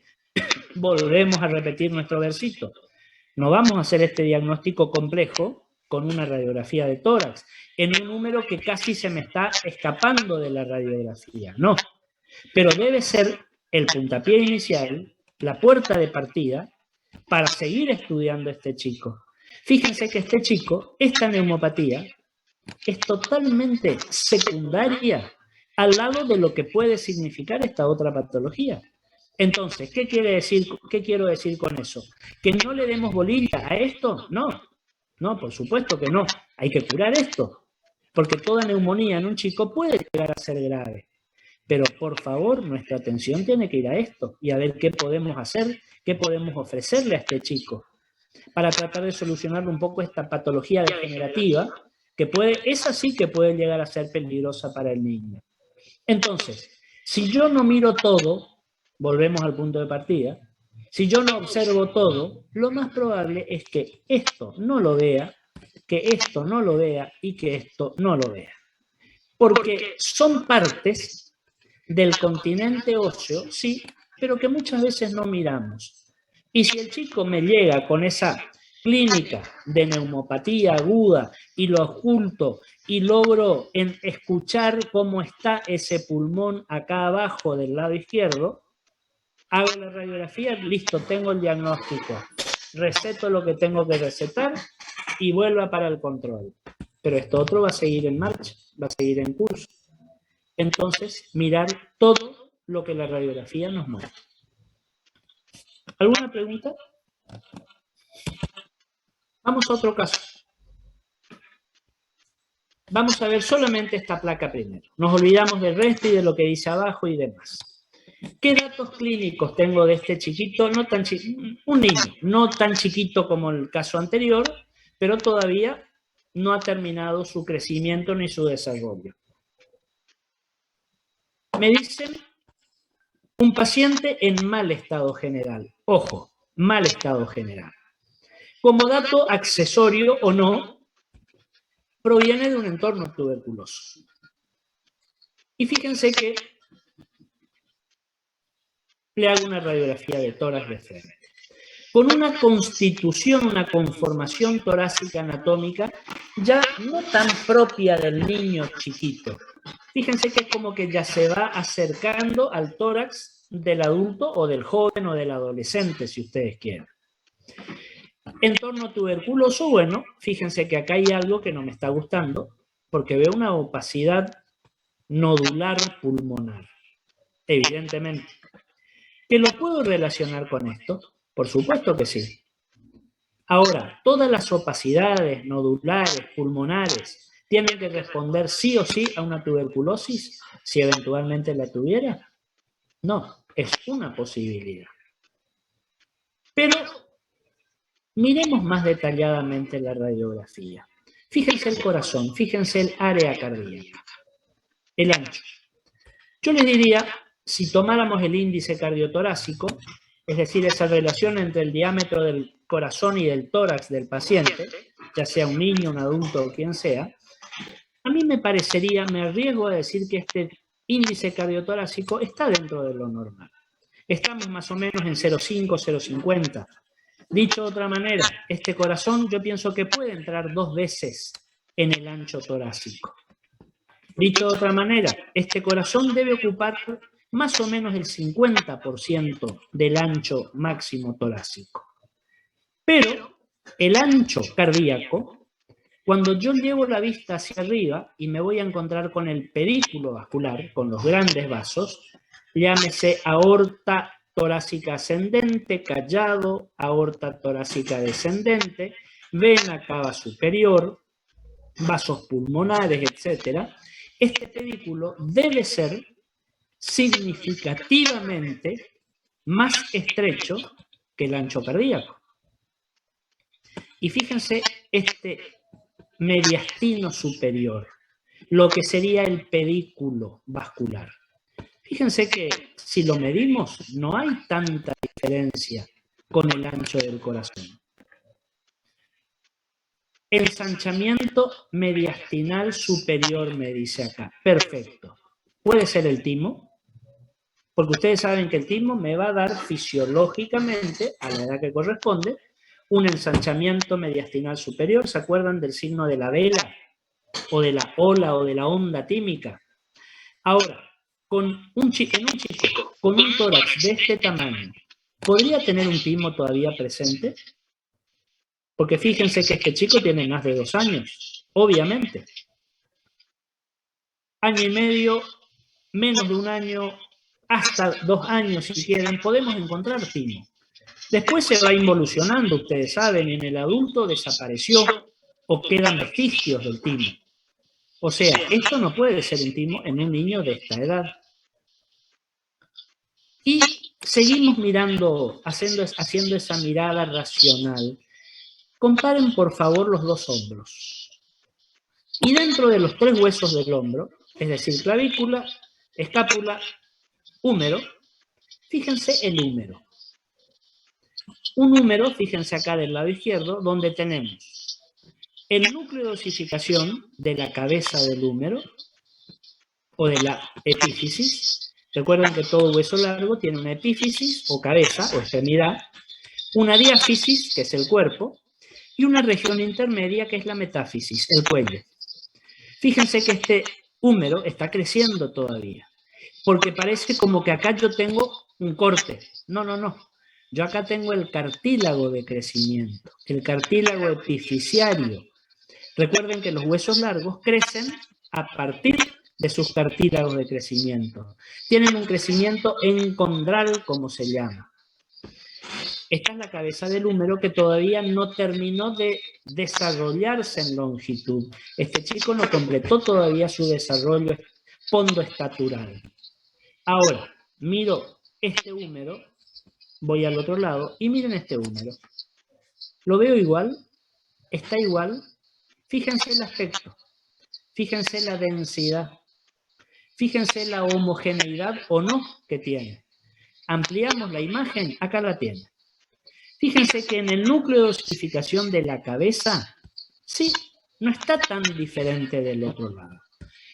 volvemos a repetir nuestro versito. No vamos a hacer este diagnóstico complejo con una radiografía de tórax, en un número que casi se me está escapando de la radiografía. No, pero debe ser el puntapié inicial, la puerta de partida, para seguir estudiando a este chico. Fíjense que este chico, esta neumopatía, es totalmente secundaria al lado de lo que puede significar esta otra patología. Entonces, ¿qué quiero decir con eso? ¿Que no le demos bolilla a esto? No, por supuesto que no. Hay que curar esto, porque toda neumonía en un chico puede llegar a ser grave. Pero, por favor, nuestra atención tiene que ir a esto y a ver qué podemos hacer, qué podemos ofrecerle a este chico para tratar de solucionar un poco esta patología degenerativa que esa sí que puede llegar a ser peligrosa para el niño. Entonces, si yo no miro todo, volvemos al punto de partida, si yo no observo todo, lo más probable es que esto no lo vea, que esto no lo vea y que esto no lo vea. Porque son partes del continente óseo, sí, pero que muchas veces no miramos. Y si el chico me llega con esa clínica de neumopatía aguda y lo oculto y logro escuchar cómo está ese pulmón acá abajo del lado izquierdo, hago la radiografía, listo, tengo el diagnóstico, receto lo que tengo que recetar y vuelva para el control. Pero esto otro va a seguir en marcha, va a seguir en curso. Entonces, mirar todo lo que la radiografía nos muestra. ¿Alguna pregunta? Vamos a otro caso. Vamos a ver solamente esta placa primero. Nos olvidamos del resto y de lo que dice abajo y demás. ¿Qué datos clínicos tengo de este chiquito? No tan un niño, no tan chiquito como el caso anterior, pero todavía no ha terminado su crecimiento ni su desarrollo. Me dicen un paciente en mal estado general. Ojo, mal estado general. Como dato accesorio o no, proviene de un entorno tuberculoso. Y fíjense que le hago una radiografía de tórax de frente. Con una constitución, una conformación torácica anatómica ya no tan propia del niño chiquito. Fíjense que es como que ya se va acercando al tórax del adulto o del joven o del adolescente, si ustedes quieren. Entorno tuberculoso, bueno, fíjense que acá hay algo que no me está gustando, porque veo una opacidad nodular pulmonar, evidentemente. ¿Que lo puedo relacionar con esto? Por supuesto que sí. Ahora, todas las opacidades nodulares, pulmonares, ¿tienen que responder sí o sí a una tuberculosis si eventualmente la tuviera? No, es una posibilidad. Pero miremos más detalladamente la radiografía. Fíjense el corazón, fíjense el área cardíaca, el ancho. Yo les diría, si tomáramos el índice cardiotorácico, es decir, esa relación entre el diámetro del corazón y del tórax del paciente, ya sea un niño, un adulto o quien sea, a mí me parecería, me arriesgo a decir que este índice cardiotorácico está dentro de lo normal. Estamos más o menos en 0,5, 0,50. Dicho de otra manera, este corazón yo pienso que puede entrar 2 veces en el ancho torácico. Dicho de otra manera, este corazón debe ocupar más o menos el 50% del ancho máximo torácico. Pero el ancho cardíaco, cuando yo llevo la vista hacia arriba y me voy a encontrar con el pedículo vascular, con los grandes vasos, llámese aorta torácica ascendente, callado, aorta torácica descendente, vena cava superior, vasos pulmonares, etc. Este pedículo debe ser significativamente más estrecho que el ancho cardíaco. Y fíjense este mediastino superior, lo que sería el pedículo vascular. Fíjense que si lo medimos no hay tanta diferencia con el ancho del corazón. Ensanchamiento mediastinal superior me dice acá. Perfecto. ¿Puede ser el timo? Porque ustedes saben que el timo me va a dar fisiológicamente, a la edad que corresponde, un ensanchamiento mediastinal superior. ¿Se acuerdan del signo de la vela? O de la ola o de la onda tímica. Ahora, en un chico con un tórax de este tamaño, ¿podría tener un timo todavía presente? Porque fíjense que este chico tiene más de 2 años, obviamente. Año y medio, menos de 1 año, hasta 2 años si quieren, podemos encontrar timo. Después se va involucionando, ustedes saben, en el adulto desapareció o quedan vestigios del timo. O sea, esto no puede ser un timo en un niño de esta edad. Y seguimos mirando, haciendo esa mirada racional. Comparen, por favor, los 2 hombros. Y dentro de los 3 huesos del hombro, es decir, clavícula, escápula, húmero, fíjense el húmero. Un húmero, fíjense acá del lado izquierdo, donde tenemos el núcleo de osificación de la cabeza del húmero, o de la epífisis. Recuerden que todo hueso largo tiene una epífisis, o cabeza, o extremidad, una diáfisis, que es el cuerpo, y una región intermedia, que es la metáfisis, el cuello. Fíjense que este húmero está creciendo todavía, porque parece como que acá yo tengo un corte. No, no, no. Yo acá tengo el cartílago de crecimiento, el cartílago epifisiario. Recuerden que los huesos largos crecen a partir de sus cartílagos de crecimiento. Tienen un crecimiento encondral, como se llama. Esta es la cabeza del húmero que todavía no terminó de desarrollarse en longitud. Este chico no completó todavía su desarrollo pondoestatural. Ahora, miro este húmero, voy al otro lado y miren este húmero. ¿Lo veo igual? ¿Está igual? Fíjense el aspecto, fíjense la densidad, fíjense la homogeneidad o no que tiene. Ampliamos la imagen, acá la tiene. Fíjense que en el núcleo de osificación de la cabeza, sí, no está tan diferente del otro lado.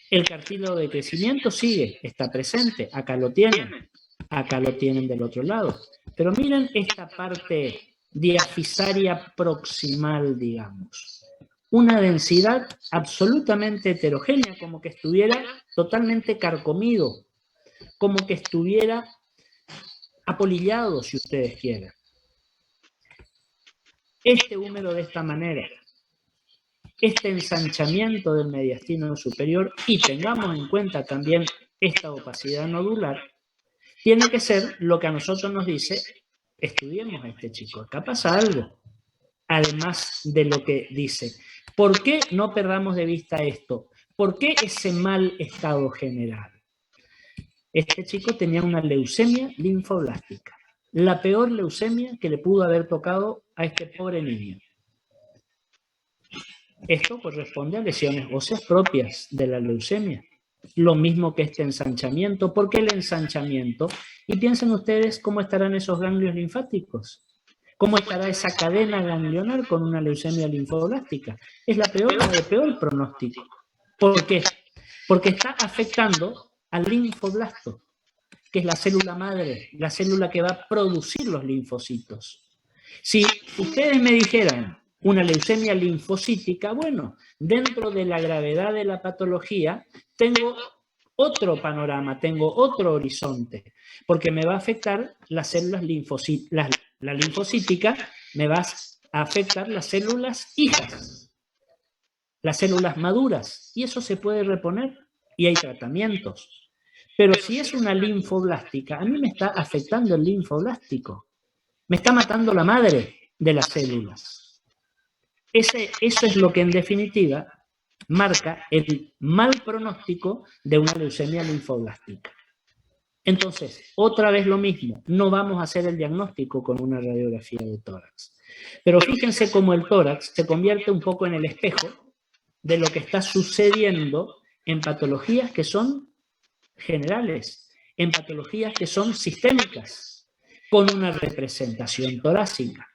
El cartílago de crecimiento sigue, está presente, acá lo tienen del otro lado. Pero miren esta parte diafisaria proximal, digamos. Una densidad absolutamente heterogénea, como que estuviera totalmente carcomido, como que estuviera apolillado, si ustedes quieren. Este húmero de esta manera, este ensanchamiento del mediastino superior, y tengamos en cuenta también esta opacidad nodular, tiene que ser lo que a nosotros nos dice, estudiemos a este chico, acá pasa algo, además de lo que dice. ¿Por qué no perdamos de vista esto? ¿Por qué ese mal estado general? Este chico tenía una leucemia linfoblástica, la peor leucemia que le pudo haber tocado a este pobre niño. Esto corresponde a lesiones óseas propias de la leucemia. Lo mismo que este ensanchamiento. ¿Por qué el ensanchamiento? Y piensen ustedes cómo estarán esos ganglios linfáticos. ¿Cómo estará esa cadena ganglionar con una leucemia linfoblástica? Es la de peor pronóstico. ¿Por qué? Porque está afectando al linfoblasto, que es la célula madre, la célula que va a producir los linfocitos. Si ustedes me dijeran una leucemia linfocítica, bueno, dentro de la gravedad de la patología, tengo otro panorama, tengo otro horizonte, porque me va a afectar las células linfocíticas, la linfocítica me va a afectar las células hijas, las células maduras, y eso se puede reponer, y hay tratamientos. Pero si es una linfoblástica, a mí me está afectando el linfoblástico, me está matando la madre de las células. Eso es lo que en definitiva marca el mal pronóstico de una leucemia linfoblástica. Entonces, otra vez lo mismo, no vamos a hacer el diagnóstico con una radiografía de tórax. Pero fíjense cómo el tórax se convierte un poco en el espejo de lo que está sucediendo en patologías que son generales, en patologías que son sistémicas, con una representación torácica.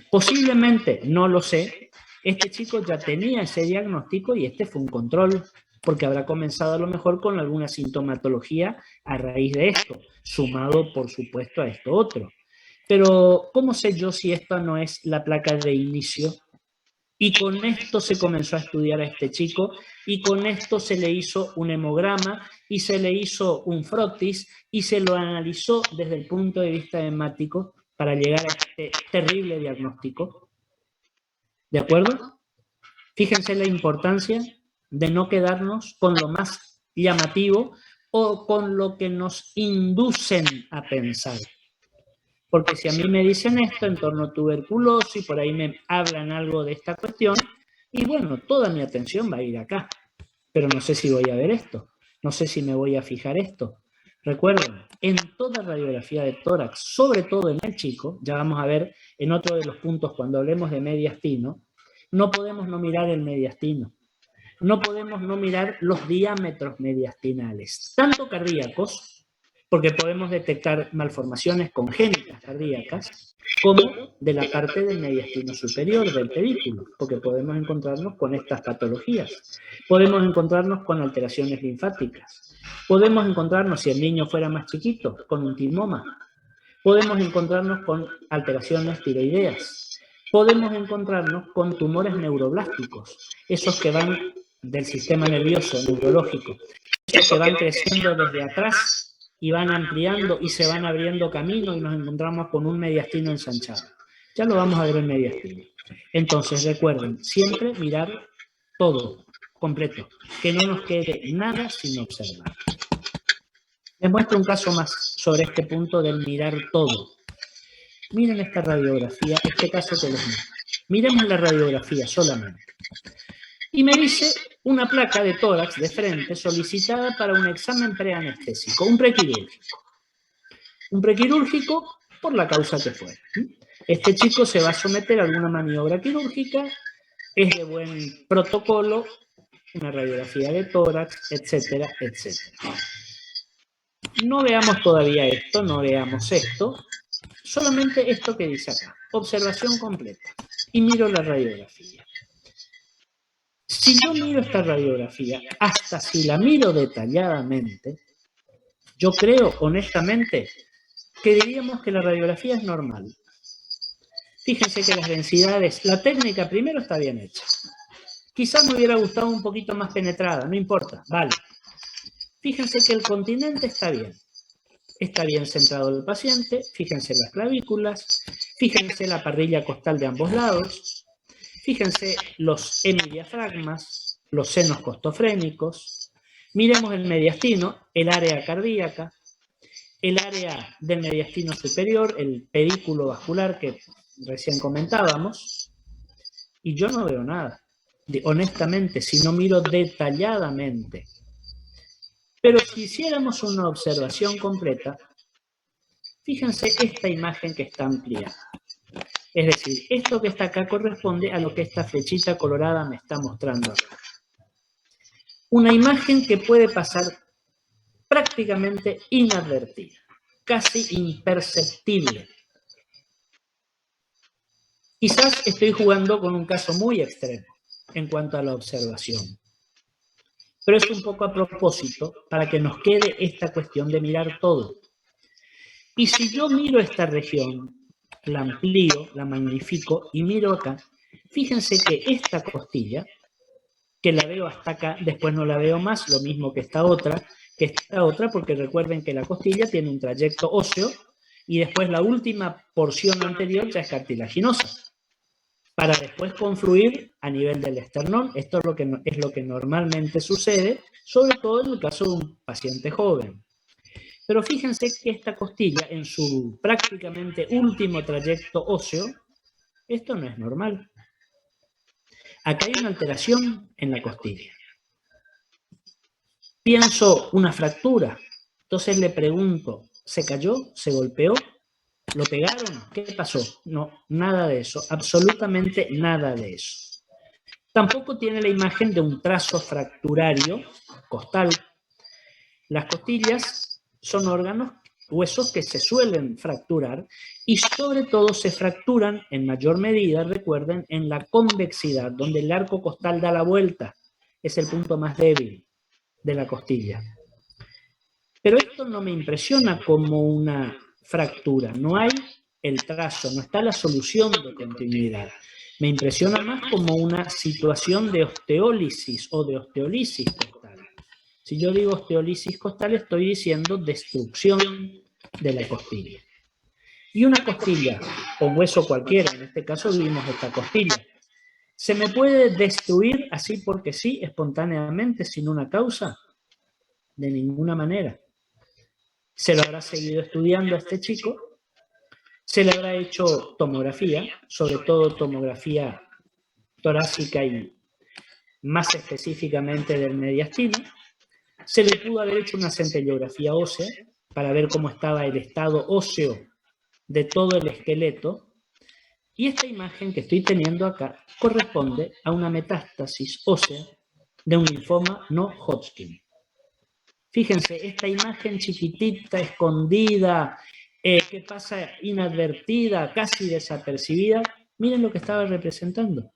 Posiblemente, no lo sé, este chico ya tenía ese diagnóstico y este fue un control, porque habrá comenzado a lo mejor con alguna sintomatología a raíz de esto, sumado por supuesto a esto otro. Pero ¿cómo sé yo si esta no es la placa de inicio? Y con esto se comenzó a estudiar a este chico y con esto se le hizo un hemograma y se le hizo un frotis y se lo analizó desde el punto de vista hemático para llegar a este terrible diagnóstico. ¿De acuerdo? Fíjense la importancia de no quedarnos con lo más llamativo o con lo que nos inducen a pensar. Porque si a mí me dicen esto en torno a tuberculosis, por ahí me hablan algo de esta cuestión, y bueno, toda mi atención va a ir acá. Pero no sé si voy a ver esto, no sé si me voy a fijar esto. Recuerden, en toda radiografía de tórax, sobre todo en el chico, ya vamos a ver en otro de los puntos cuando hablemos de mediastino, no podemos no mirar el mediastino. No podemos no mirar los diámetros mediastinales, tanto cardíacos, porque podemos detectar malformaciones congénitas cardíacas, como de la parte del mediastino superior, del pedículo, porque podemos encontrarnos con estas patologías. Podemos encontrarnos con alteraciones linfáticas. Podemos encontrarnos, si el niño fuera más chiquito, con un timoma. Podemos encontrarnos con alteraciones tiroideas. Podemos encontrarnos con tumores neuroblásticos, esos que van del sistema nervioso, neurológico, esos que van creciendo desde atrás y van ampliando y se van abriendo camino y nos encontramos con un mediastino ensanchado. Ya lo vamos a ver en mediastino. Entonces recuerden, siempre mirar todo, completo, que no nos quede nada sin observar. Les muestro un caso más sobre este punto del mirar todo. Miren esta radiografía, este caso que les muestro. Miremos la radiografía solamente. Y me dice una placa de tórax de frente solicitada para un examen preanestésico, un prequirúrgico. Un prequirúrgico por la causa que fuera. Este chico se va a someter a alguna maniobra quirúrgica, es de buen protocolo, una radiografía de tórax, etcétera, etcétera. No veamos todavía esto, no veamos esto, solamente esto que dice acá, observación completa. Y miro la radiografía. Si yo miro esta radiografía, hasta si la miro detalladamente, yo creo honestamente que diríamos que la radiografía es normal. Fíjense que las densidades, la técnica primero está bien hecha. Quizás me hubiera gustado un poquito más penetrada, no importa, vale. Fíjense que el continente está bien centrado el paciente, fíjense las clavículas, fíjense la parrilla costal de ambos lados, fíjense los hemidiafragmas, los senos costofrénicos, miremos el mediastino, el área cardíaca, el área del mediastino superior, el pedículo vascular que recién comentábamos, y yo no veo nada, honestamente, si no miro detalladamente. Pero si hiciéramos una observación completa, fíjense esta imagen que está ampliada. Es decir, esto que está acá corresponde a lo que esta flechita colorada me está mostrando acá. Una imagen que puede pasar prácticamente inadvertida, casi imperceptible. Quizás estoy jugando con un caso muy extremo en cuanto a la observación. Pero es un poco a propósito para que nos quede esta cuestión de mirar todo. Y si yo miro esta región, la amplío, la magnifico y miro acá, fíjense que esta costilla, que la veo hasta acá, después no la veo más, lo mismo que esta otra, porque recuerden que la costilla tiene un trayecto óseo y después la última porción anterior ya es cartilaginosa, para después confluir a nivel del esternón. Esto es lo que normalmente sucede, sobre todo en el caso de un paciente joven. Pero fíjense que esta costilla, en su prácticamente último trayecto óseo, esto no es normal. Acá hay una alteración en la costilla. Pienso una fractura. Entonces le pregunto, ¿se cayó? ¿Se golpeó? ¿Lo pegaron? ¿Qué pasó? No, nada de eso, absolutamente nada de eso. Tampoco tiene la imagen de un trazo fracturario costal. Las costillas son órganos, huesos que se suelen fracturar y sobre todo se fracturan en mayor medida, recuerden, en la convexidad, donde el arco costal da la vuelta, es el punto más débil. de la costilla. Pero esto no me impresiona como una fractura, no hay el trazo, no está la solución de continuidad. Me impresiona más como una situación de osteólisis o de osteolisis costal. Si yo digo osteolisis costal, estoy diciendo destrucción de la costilla. Y una costilla, o hueso cualquiera, en este caso vimos esta costilla, ¿se me puede destruir así porque sí, espontáneamente, sin una causa? De ninguna manera. Se lo habrá seguido estudiando a este chico, se le habrá hecho tomografía, sobre todo tomografía torácica y más específicamente del mediastino, se le pudo haber hecho una centellografía ósea para ver cómo estaba el estado óseo de todo el esqueleto, y esta imagen que estoy teniendo acá corresponde a una metástasis ósea de un linfoma no Hodgkin. Fíjense, esta imagen chiquitita, escondida, que pasa inadvertida, casi desapercibida, miren lo que estaba representando.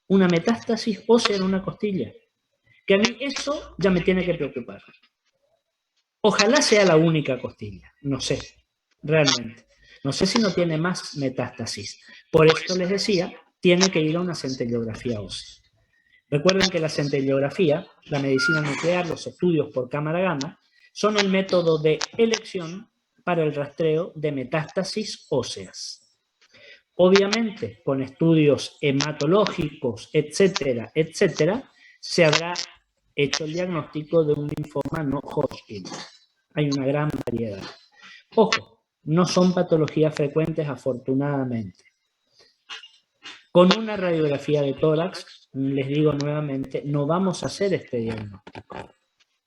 Una metástasis ósea en una costilla. Que a mí eso ya me tiene que preocupar. Ojalá sea la única costilla, no sé, realmente. No sé si no tiene más metástasis. Por esto les decía, tiene que ir a una centellografía ósea. Recuerden que la centellografía, la medicina nuclear, los estudios por cámara gamma, son el método de elección para el rastreo de metástasis óseas. Obviamente, con estudios hematológicos, etcétera, etcétera, se habrá hecho el diagnóstico de un linfoma no Hodgkin. Hay una gran variedad. Ojo, no son patologías frecuentes, afortunadamente. Con una radiografía de tórax, les digo nuevamente, no vamos a hacer este diagnóstico.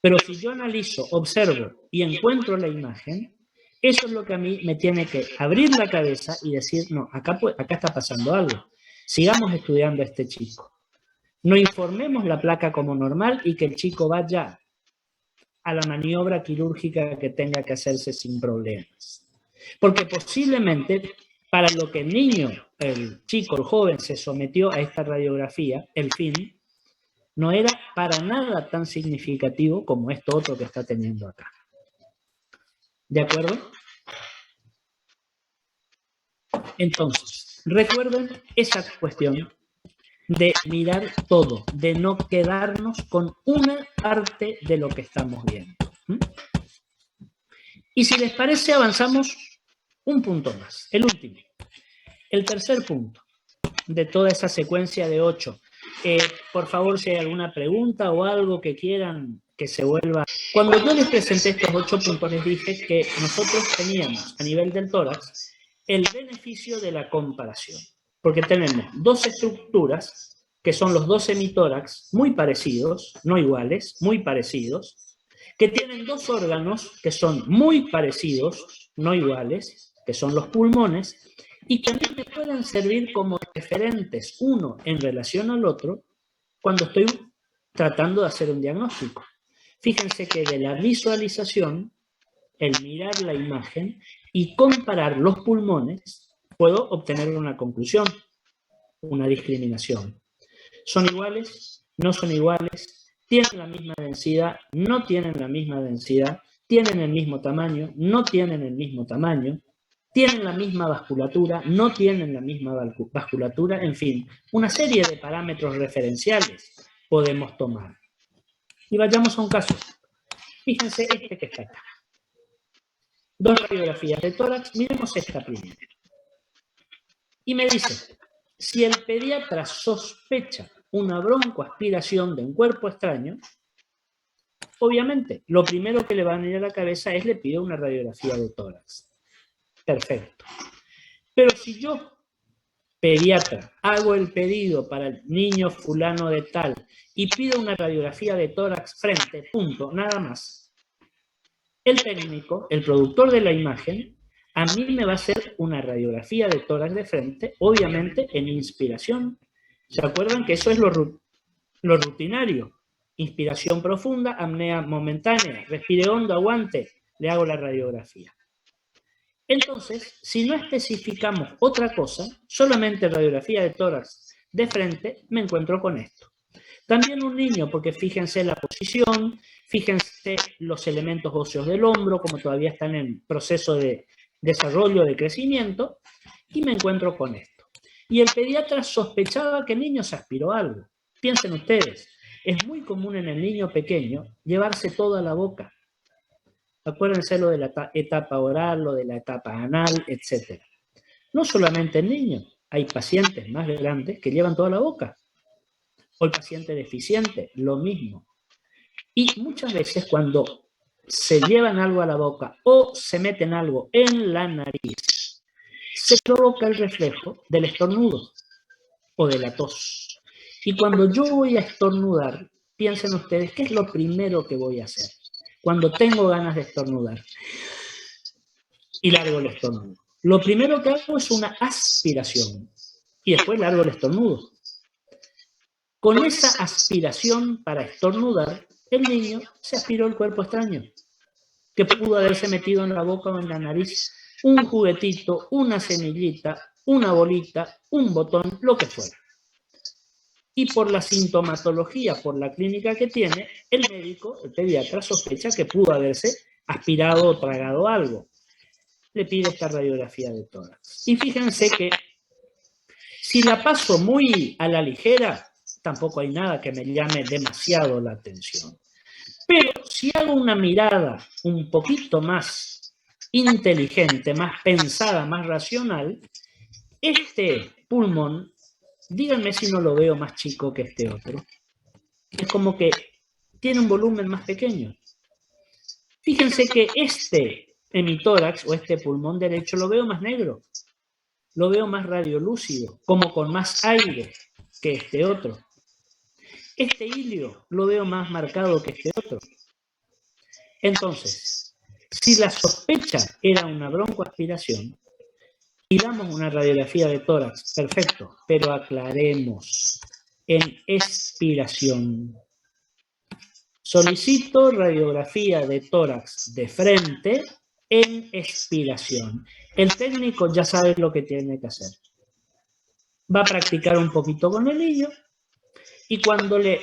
Pero si yo analizo, observo y encuentro la imagen, eso es lo que a mí me tiene que abrir la cabeza y decir, no, acá está pasando algo. Sigamos estudiando a este chico. No informemos la placa como normal y que el chico vaya a la maniobra quirúrgica que tenga que hacerse sin problemas. Porque posiblemente para lo que el niño, el chico, el joven se sometió a esta radiografía, el fin, no era para nada tan significativo como esto otro que está teniendo acá. ¿De acuerdo? Entonces, recuerden esa cuestión de mirar todo, de no quedarnos con una parte de lo que estamos viendo. Y si les parece, avanzamos un punto más, el último, el tercer punto de toda esa secuencia de 8. Por favor, si hay alguna pregunta o algo que quieran que se vuelva. Cuando yo les presenté estos 8 puntos, les dije que nosotros teníamos a nivel del tórax el beneficio de la comparación, porque tenemos dos estructuras que son los dos hemitórax muy parecidos, no iguales, muy parecidos, que tienen dos órganos que son muy parecidos, no iguales, que son los pulmones, y que a mí me pueden servir como referentes uno en relación al otro cuando estoy tratando de hacer un diagnóstico. Fíjense que de la visualización, el mirar la imagen y comparar los pulmones, puedo obtener una conclusión, una discriminación. ¿Son iguales? ¿No son iguales? ¿Tienen la misma densidad? ¿No tienen la misma densidad? ¿Tienen el mismo tamaño? ¿No tienen el mismo tamaño? ¿Tienen la misma vasculatura? ¿No tienen la misma vasculatura? En fin, una serie de parámetros referenciales podemos tomar. Y vayamos a un caso. Fíjense este que está acá. Dos radiografías de tórax. Miremos esta primera. Y me dice, si el pediatra sospecha una broncoaspiración de un cuerpo extraño, obviamente, lo primero que le va a venir a la cabeza es le pido una radiografía de tórax. Perfecto. Pero si yo, pediatra, hago el pedido para el niño fulano de tal y pido una radiografía de tórax frente, punto, nada más, el técnico, el productor de la imagen, a mí me va a hacer una radiografía de tórax de frente, obviamente en inspiración. ¿Se acuerdan que eso es lo rutinario? Inspiración profunda, apnea momentánea, respire hondo, aguante, le hago la radiografía. Entonces, si no especificamos otra cosa, solamente radiografía de tórax de frente, me encuentro con esto. También un niño, porque fíjense la posición, fíjense los elementos óseos del hombro, como todavía están en proceso de desarrollo, de crecimiento, y me encuentro con esto. Y el pediatra sospechaba que el niño se aspiró algo. Piensen ustedes, es muy común en el niño pequeño llevarse todo a la boca. Acuérdense lo de la etapa oral, lo de la etapa anal, etc. No solamente el niño, hay pacientes más grandes que llevan toda la boca. O el paciente deficiente, lo mismo. Y muchas veces cuando se llevan algo a la boca o se meten algo en la nariz, se provoca el reflejo del estornudo o de la tos. Y cuando yo voy a estornudar, piensen ustedes, ¿qué es lo primero que voy a hacer? Cuando tengo ganas de estornudar y largo el estornudo. Lo primero que hago es una aspiración y después largo el estornudo. Con esa aspiración para estornudar, el niño se aspiró el cuerpo extraño, que pudo haberse metido en la boca o en la nariz un juguetito, una semillita, una bolita, un botón, lo que fuera. Y por la sintomatología, por la clínica que tiene, el médico, el pediatra, sospecha que pudo haberse aspirado o tragado algo. Le pide esta radiografía de tórax. Y fíjense que si la paso muy a la ligera, tampoco hay nada que me llame demasiado la atención. Pero si hago una mirada un poquito más inteligente, más pensada, más racional, este pulmón, díganme si no lo veo más chico que este otro. Es como que tiene un volumen más pequeño. Fíjense que este hemitórax o este pulmón derecho lo veo más negro, lo veo más radiolúcido, como con más aire que este otro. Este ilio lo veo más marcado que este otro. Entonces, si la sospecha era una broncoaspiración y damos una radiografía de tórax, perfecto, pero aclaremos, en expiración. Solicito radiografía de tórax de frente en expiración. El técnico ya sabe lo que tiene que hacer. Va a practicar un poquito con el niño y cuando le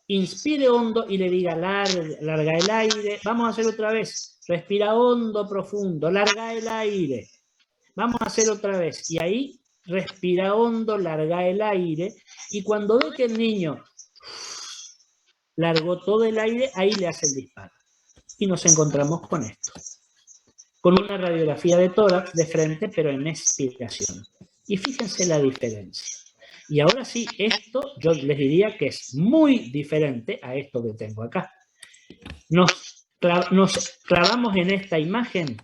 inspire hondo y le diga larga el aire, vamos a hacer otra vez. Respira hondo, profundo, larga el aire. Vamos a hacer otra vez. Y ahí respira hondo, larga el aire. Y cuando ve que el niño largó todo el aire, ahí le hace el disparo. Y nos encontramos con esto. Con una radiografía de tórax de frente, pero en expiración. Y fíjense la diferencia. Y ahora sí, esto yo les diría que es muy diferente a esto que tengo acá. Nos clavamos en esta imagen.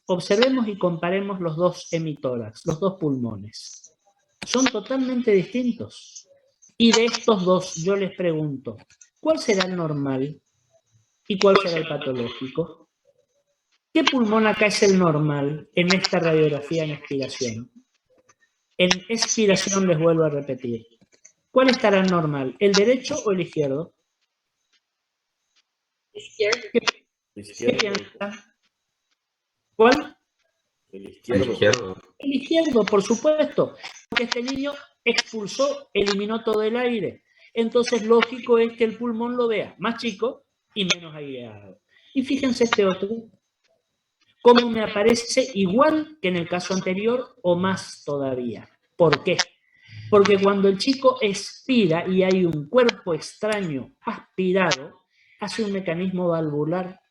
Observemos y comparemos los dos hemitórax, los dos pulmones. Son totalmente distintos. Y de estos dos yo les pregunto, ¿cuál será el normal y cuál será el patológico? ¿Qué pulmón acá es el normal en esta radiografía en expiración? En expiración les vuelvo a repetir. ¿Cuál estará normal? ¿El derecho o el izquierdo? Izquierdo. ¿Qué piensa? ¿Cuál? El izquierdo. El izquierdo, por supuesto. Porque este niño expulsó, eliminó todo el aire. Entonces, lógico es que el pulmón lo vea más chico y menos aireado. Y fíjense este otro. Cómo me aparece igual que en el caso anterior o más todavía. ¿Por qué? Porque cuando el chico expira y hay un cuerpo extraño aspirado, hace un mecanismo valvular.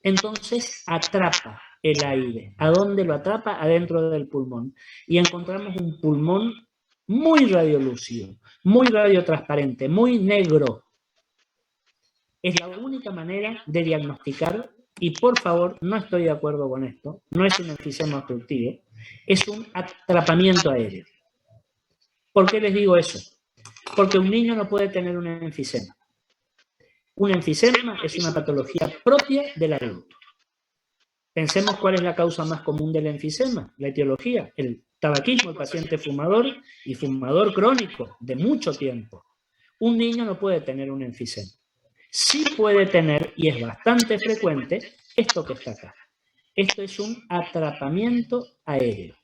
Entonces atrapa el aire. ¿A dónde lo atrapa? Adentro del pulmón. Y encontramos un pulmón muy radiolúcido, muy radiotransparente, muy negro. Es la única manera de diagnosticar, y por favor, no estoy de acuerdo con esto, no es un enfisema obstructivo, es un atrapamiento aéreo. ¿Por qué les digo eso? Porque un niño no puede tener un enfisema. Un enfisema es una patología propia del adulto. Pensemos cuál es la causa más común del enfisema, la etiología, el tabaquismo, el paciente fumador y fumador crónico de mucho tiempo. Un niño no puede tener un enfisema. Sí puede tener, y es bastante frecuente, esto que está acá. Esto es un atrapamiento aéreo.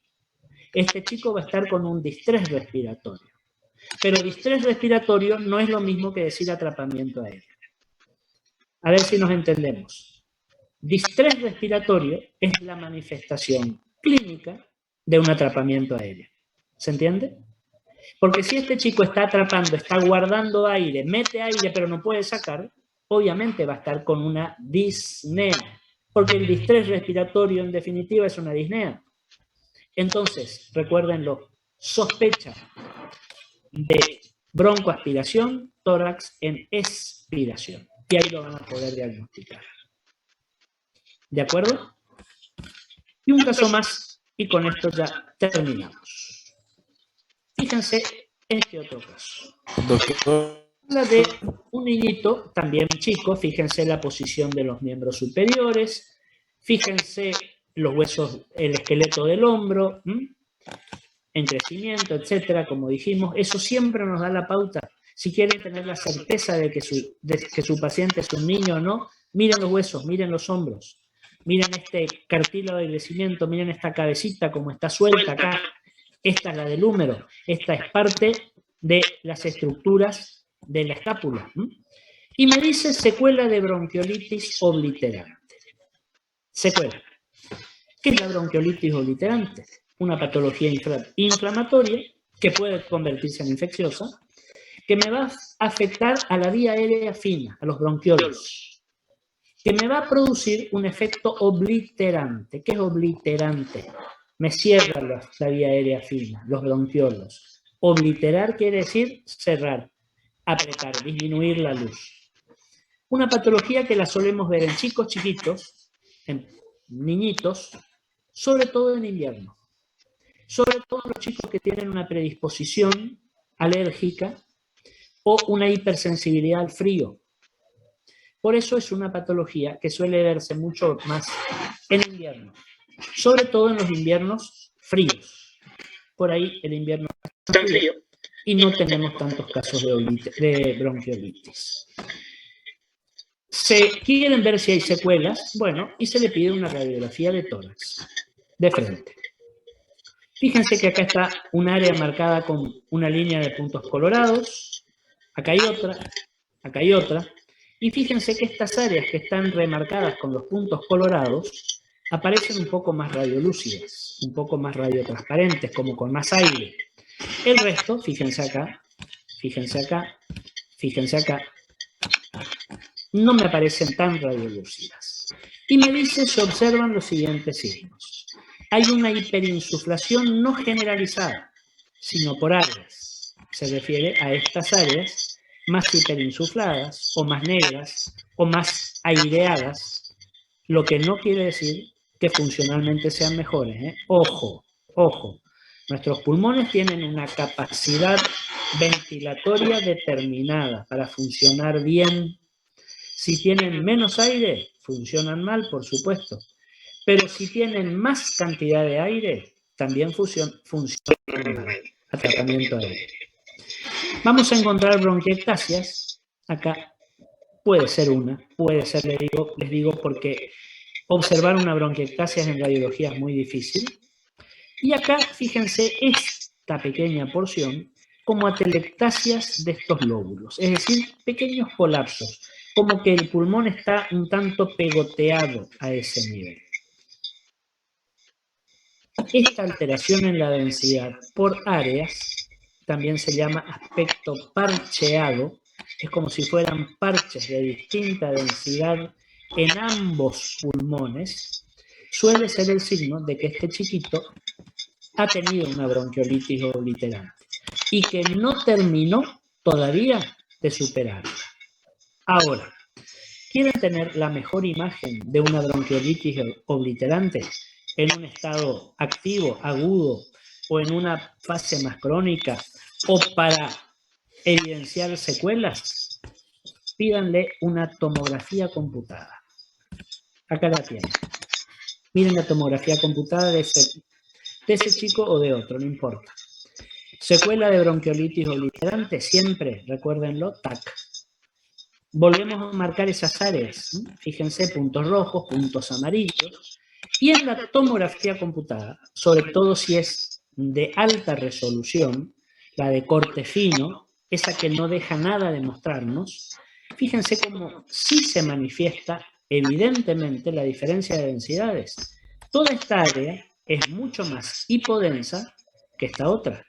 Este chico va a estar con un distrés respiratorio. Pero distrés respiratorio no es lo mismo que decir atrapamiento aéreo. A ver si nos entendemos. Distrés respiratorio es la manifestación clínica de un atrapamiento aéreo. ¿Se entiende? Porque si este chico está atrapando, está guardando aire, mete aire pero no puede sacar, obviamente va a estar con una disnea. Porque el distrés respiratorio en definitiva es una disnea. Entonces, recuérdenlo, sospecha de broncoaspiración, tórax en expiración. Y ahí lo van a poder diagnosticar. ¿De acuerdo? Y un caso más, y con esto ya terminamos. Fíjense este otro caso. Doctor. La de un niñito, también chico, fíjense la posición de los miembros superiores, fíjense los huesos, el esqueleto del hombro, en crecimiento, etcétera, como dijimos. Eso siempre nos da la pauta. Si quieren tener la certeza de que su paciente es un niño o no, miren los huesos, miren los hombros, miren este cartílago de crecimiento, miren esta cabecita como está suelta acá. Esta es la del húmero, esta es parte de las estructuras de la escápula. Y me dice secuela de bronquiolitis obliterante. Secuela. ¿Qué es la bronquiolitis obliterante? Una patología inflamatoria que puede convertirse en infecciosa, que me va a afectar a la vía aérea fina, a los bronquiolos, que me va a producir un efecto obliterante. ¿Qué es obliterante? Me cierra la vía aérea fina, los bronquiolos. Obliterar quiere decir cerrar, apretar, disminuir la luz. Una patología que la solemos ver en chicos chiquitos, en niñitos, sobre todo en invierno. Sobre todo los chicos que tienen una predisposición alérgica o una hipersensibilidad al frío. Por eso es una patología que suele verse mucho más en invierno, sobre todo en los inviernos fríos. Por ahí el invierno está frío y no tenemos tantos casos de bronquiolitis. Se quieren ver si hay secuelas, bueno, y se le pide una radiografía de tórax, de frente. Fíjense que acá está un área marcada con una línea de puntos colorados, acá hay otra, y fíjense que estas áreas que están remarcadas con los puntos colorados aparecen un poco más radiolúcidas, un poco más radiotransparentes, como con más aire. El resto, fíjense acá, fíjense acá, fíjense acá, no me aparecen tan radiolúcidas. Y me dice, se observan los siguientes signos. Hay una hiperinsuflación no generalizada, sino por áreas. Se refiere a estas áreas más hiperinsufladas, o más negras, o más aireadas, lo que no quiere decir que funcionalmente sean mejores. Ojo, ojo. Nuestros pulmones tienen una capacidad ventilatoria determinada para funcionar bien. Si tienen menos aire, funcionan mal, por supuesto. Pero si tienen más cantidad de aire, también funcionan mal. Atrapamiento aéreo. Vamos a encontrar bronquiectasias. Acá puede ser una, puede ser, les digo, porque observar una bronquiectasia en radiología es muy difícil. Y acá, fíjense, esta pequeña porción como atelectasias de estos lóbulos, es decir, pequeños colapsos, como que el pulmón está un tanto pegoteado a ese nivel. Esta alteración en la densidad por áreas también se llama aspecto parcheado, es como si fueran parches de distinta densidad en ambos pulmones, suele ser el signo de que este chiquito ha tenido una bronquiolitis obliterante y que no terminó todavía de superarla. Ahora, ¿quieren tener la mejor imagen de una bronquiolitis obliterante en un estado activo, agudo, o en una fase más crónica, o para evidenciar secuelas? Pídanle una tomografía computada. Acá la tienen. Miren la tomografía computada de ese chico o de otro, no importa. Secuela de bronquiolitis obliterante, siempre, recuérdenlo, TAC. Volvemos a marcar esas áreas. Fíjense, puntos rojos, puntos amarillos. Y en la tomografía computada, sobre todo si es de alta resolución, la de corte fino, esa que no deja nada de mostrarnos, fíjense cómo sí se manifiesta evidentemente la diferencia de densidades. Toda esta área es mucho más hipodensa que esta otra.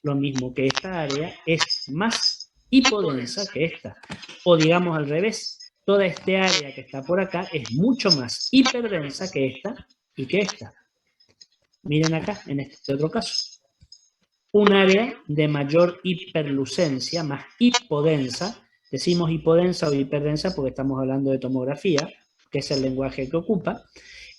Lo mismo que esta área es más hipodensa que esta. O digamos al revés, toda esta área que está por acá es mucho más hiperdensa que esta y que esta. Miren acá, en este otro caso. Un área de mayor hiperlucencia, más hipodensa. Decimos hipodensa o hiperdensa porque estamos hablando de tomografía, que es el lenguaje que ocupa.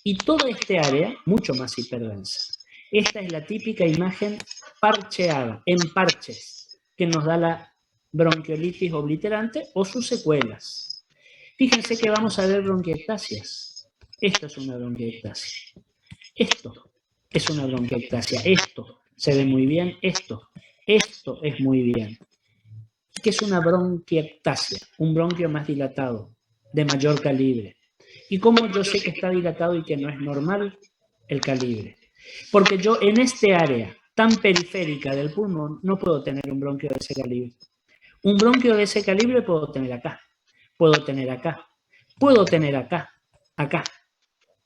Y toda esta área, mucho más hiperdensa. Esta es la típica imagen parcheada, en parches, que nos da la bronquiolitis obliterante o sus secuelas. Fíjense que vamos a ver bronquiectasias. Esto es una bronquiectasia. Esto es una bronquiectasia. Esto se ve muy bien. Esto es muy bien. ¿Qué es una bronquiectasia? Un bronquio más dilatado, de mayor calibre. ¿Y cómo yo sé que está dilatado y que no es normal el calibre? Porque yo en este área tan periférica del pulmón no puedo tener un bronquio de ese calibre. Un bronquio de ese calibre puedo tener acá, puedo tener acá, puedo tener acá, acá.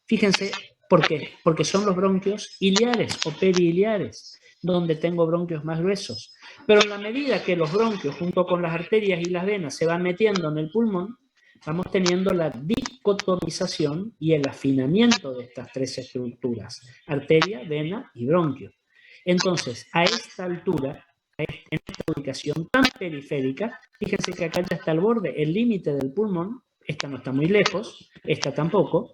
Fíjense, ¿por qué? Porque son los bronquios iliares o periliares, donde tengo bronquios más gruesos. Pero en la medida que los bronquios, junto con las arterias y las venas, se van metiendo en el pulmón, vamos teniendo la dicotomización y el afinamiento de estas tres estructuras, arteria, vena y bronquio. Entonces, a esta altura, en esta ubicación tan periférica, fíjense que acá ya está el borde, el límite del pulmón, esta no está muy lejos, esta tampoco,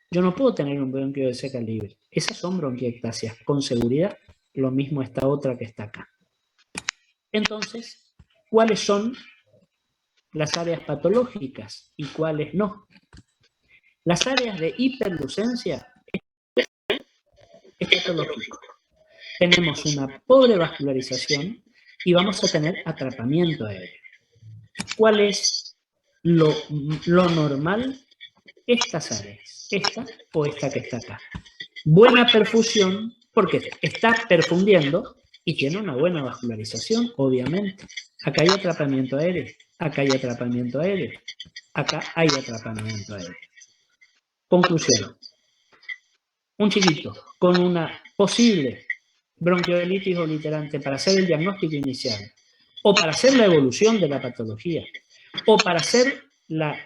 yo no puedo tener un bronquio de ese calibre. Esas son bronquiectasias, con seguridad, lo mismo esta otra que está acá. Entonces, ¿cuáles son las áreas patológicas y cuáles no? Las áreas de hiperlucencia es patológico. Tenemos una pobre vascularización y vamos a tener atrapamiento aéreo. ¿Cuál es lo normal? Estas áreas, esta o esta que está acá. Buena perfusión porque está perfundiendo y tiene una buena vascularización, obviamente. Acá hay atrapamiento aéreo, acá hay atrapamiento aéreo, acá hay atrapamiento aéreo. Conclusión. Un chiquito con una posible bronquiolitis obliterante para hacer el diagnóstico inicial, o para hacer la evolución de la patología, o para hacer la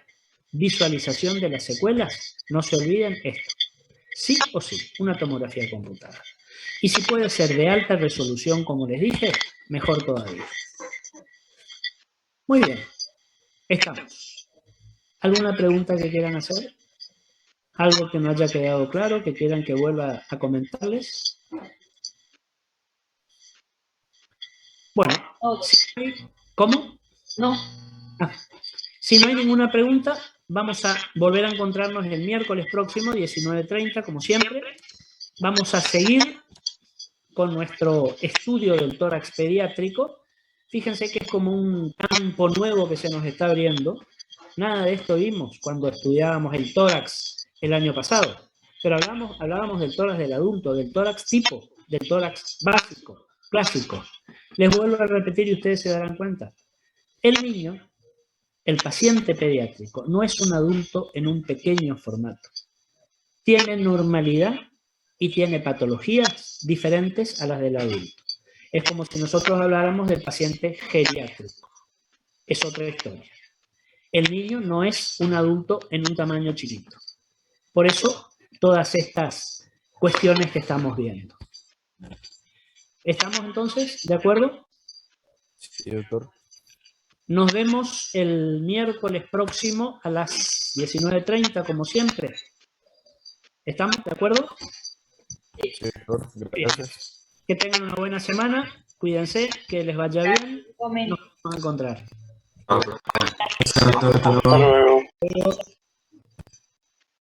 visualización de las secuelas, no se olviden esto. Sí o sí, una tomografía computada. Y si puede ser de alta resolución, como les dije, mejor todavía. Muy bien, estamos. ¿Alguna pregunta que quieran hacer? ¿Algo que no haya quedado claro, que quieran que vuelva a comentarles? Bueno, ¿cómo? No. Si no hay ninguna pregunta, vamos a volver a encontrarnos el miércoles próximo, 19:30, como siempre. Vamos a seguir con nuestro estudio del tórax pediátrico. Fíjense que es como un campo nuevo que se nos está abriendo. Nada de esto vimos cuando estudiábamos el tórax el año pasado. Pero hablábamos del tórax del adulto, del tórax tipo, del tórax básico, clásico. Les vuelvo a repetir y ustedes se darán cuenta. El niño, el paciente pediátrico, no es un adulto en un pequeño formato. Tiene normalidad y tiene patologías diferentes a las del adulto. Es como si nosotros habláramos del paciente geriátrico. Es otra historia. El niño no es un adulto en un tamaño chiquito. Por eso, todas estas cuestiones que estamos viendo. ¿Estamos entonces de acuerdo? Sí, doctor. Nos vemos el miércoles próximo a las 19:30, como siempre. ¿Estamos de acuerdo? Sí, doctor. Gracias. Que tengan una buena semana. Cuídense, que les vaya bien. Nos vamos a encontrar. Hasta luego. Hasta luego.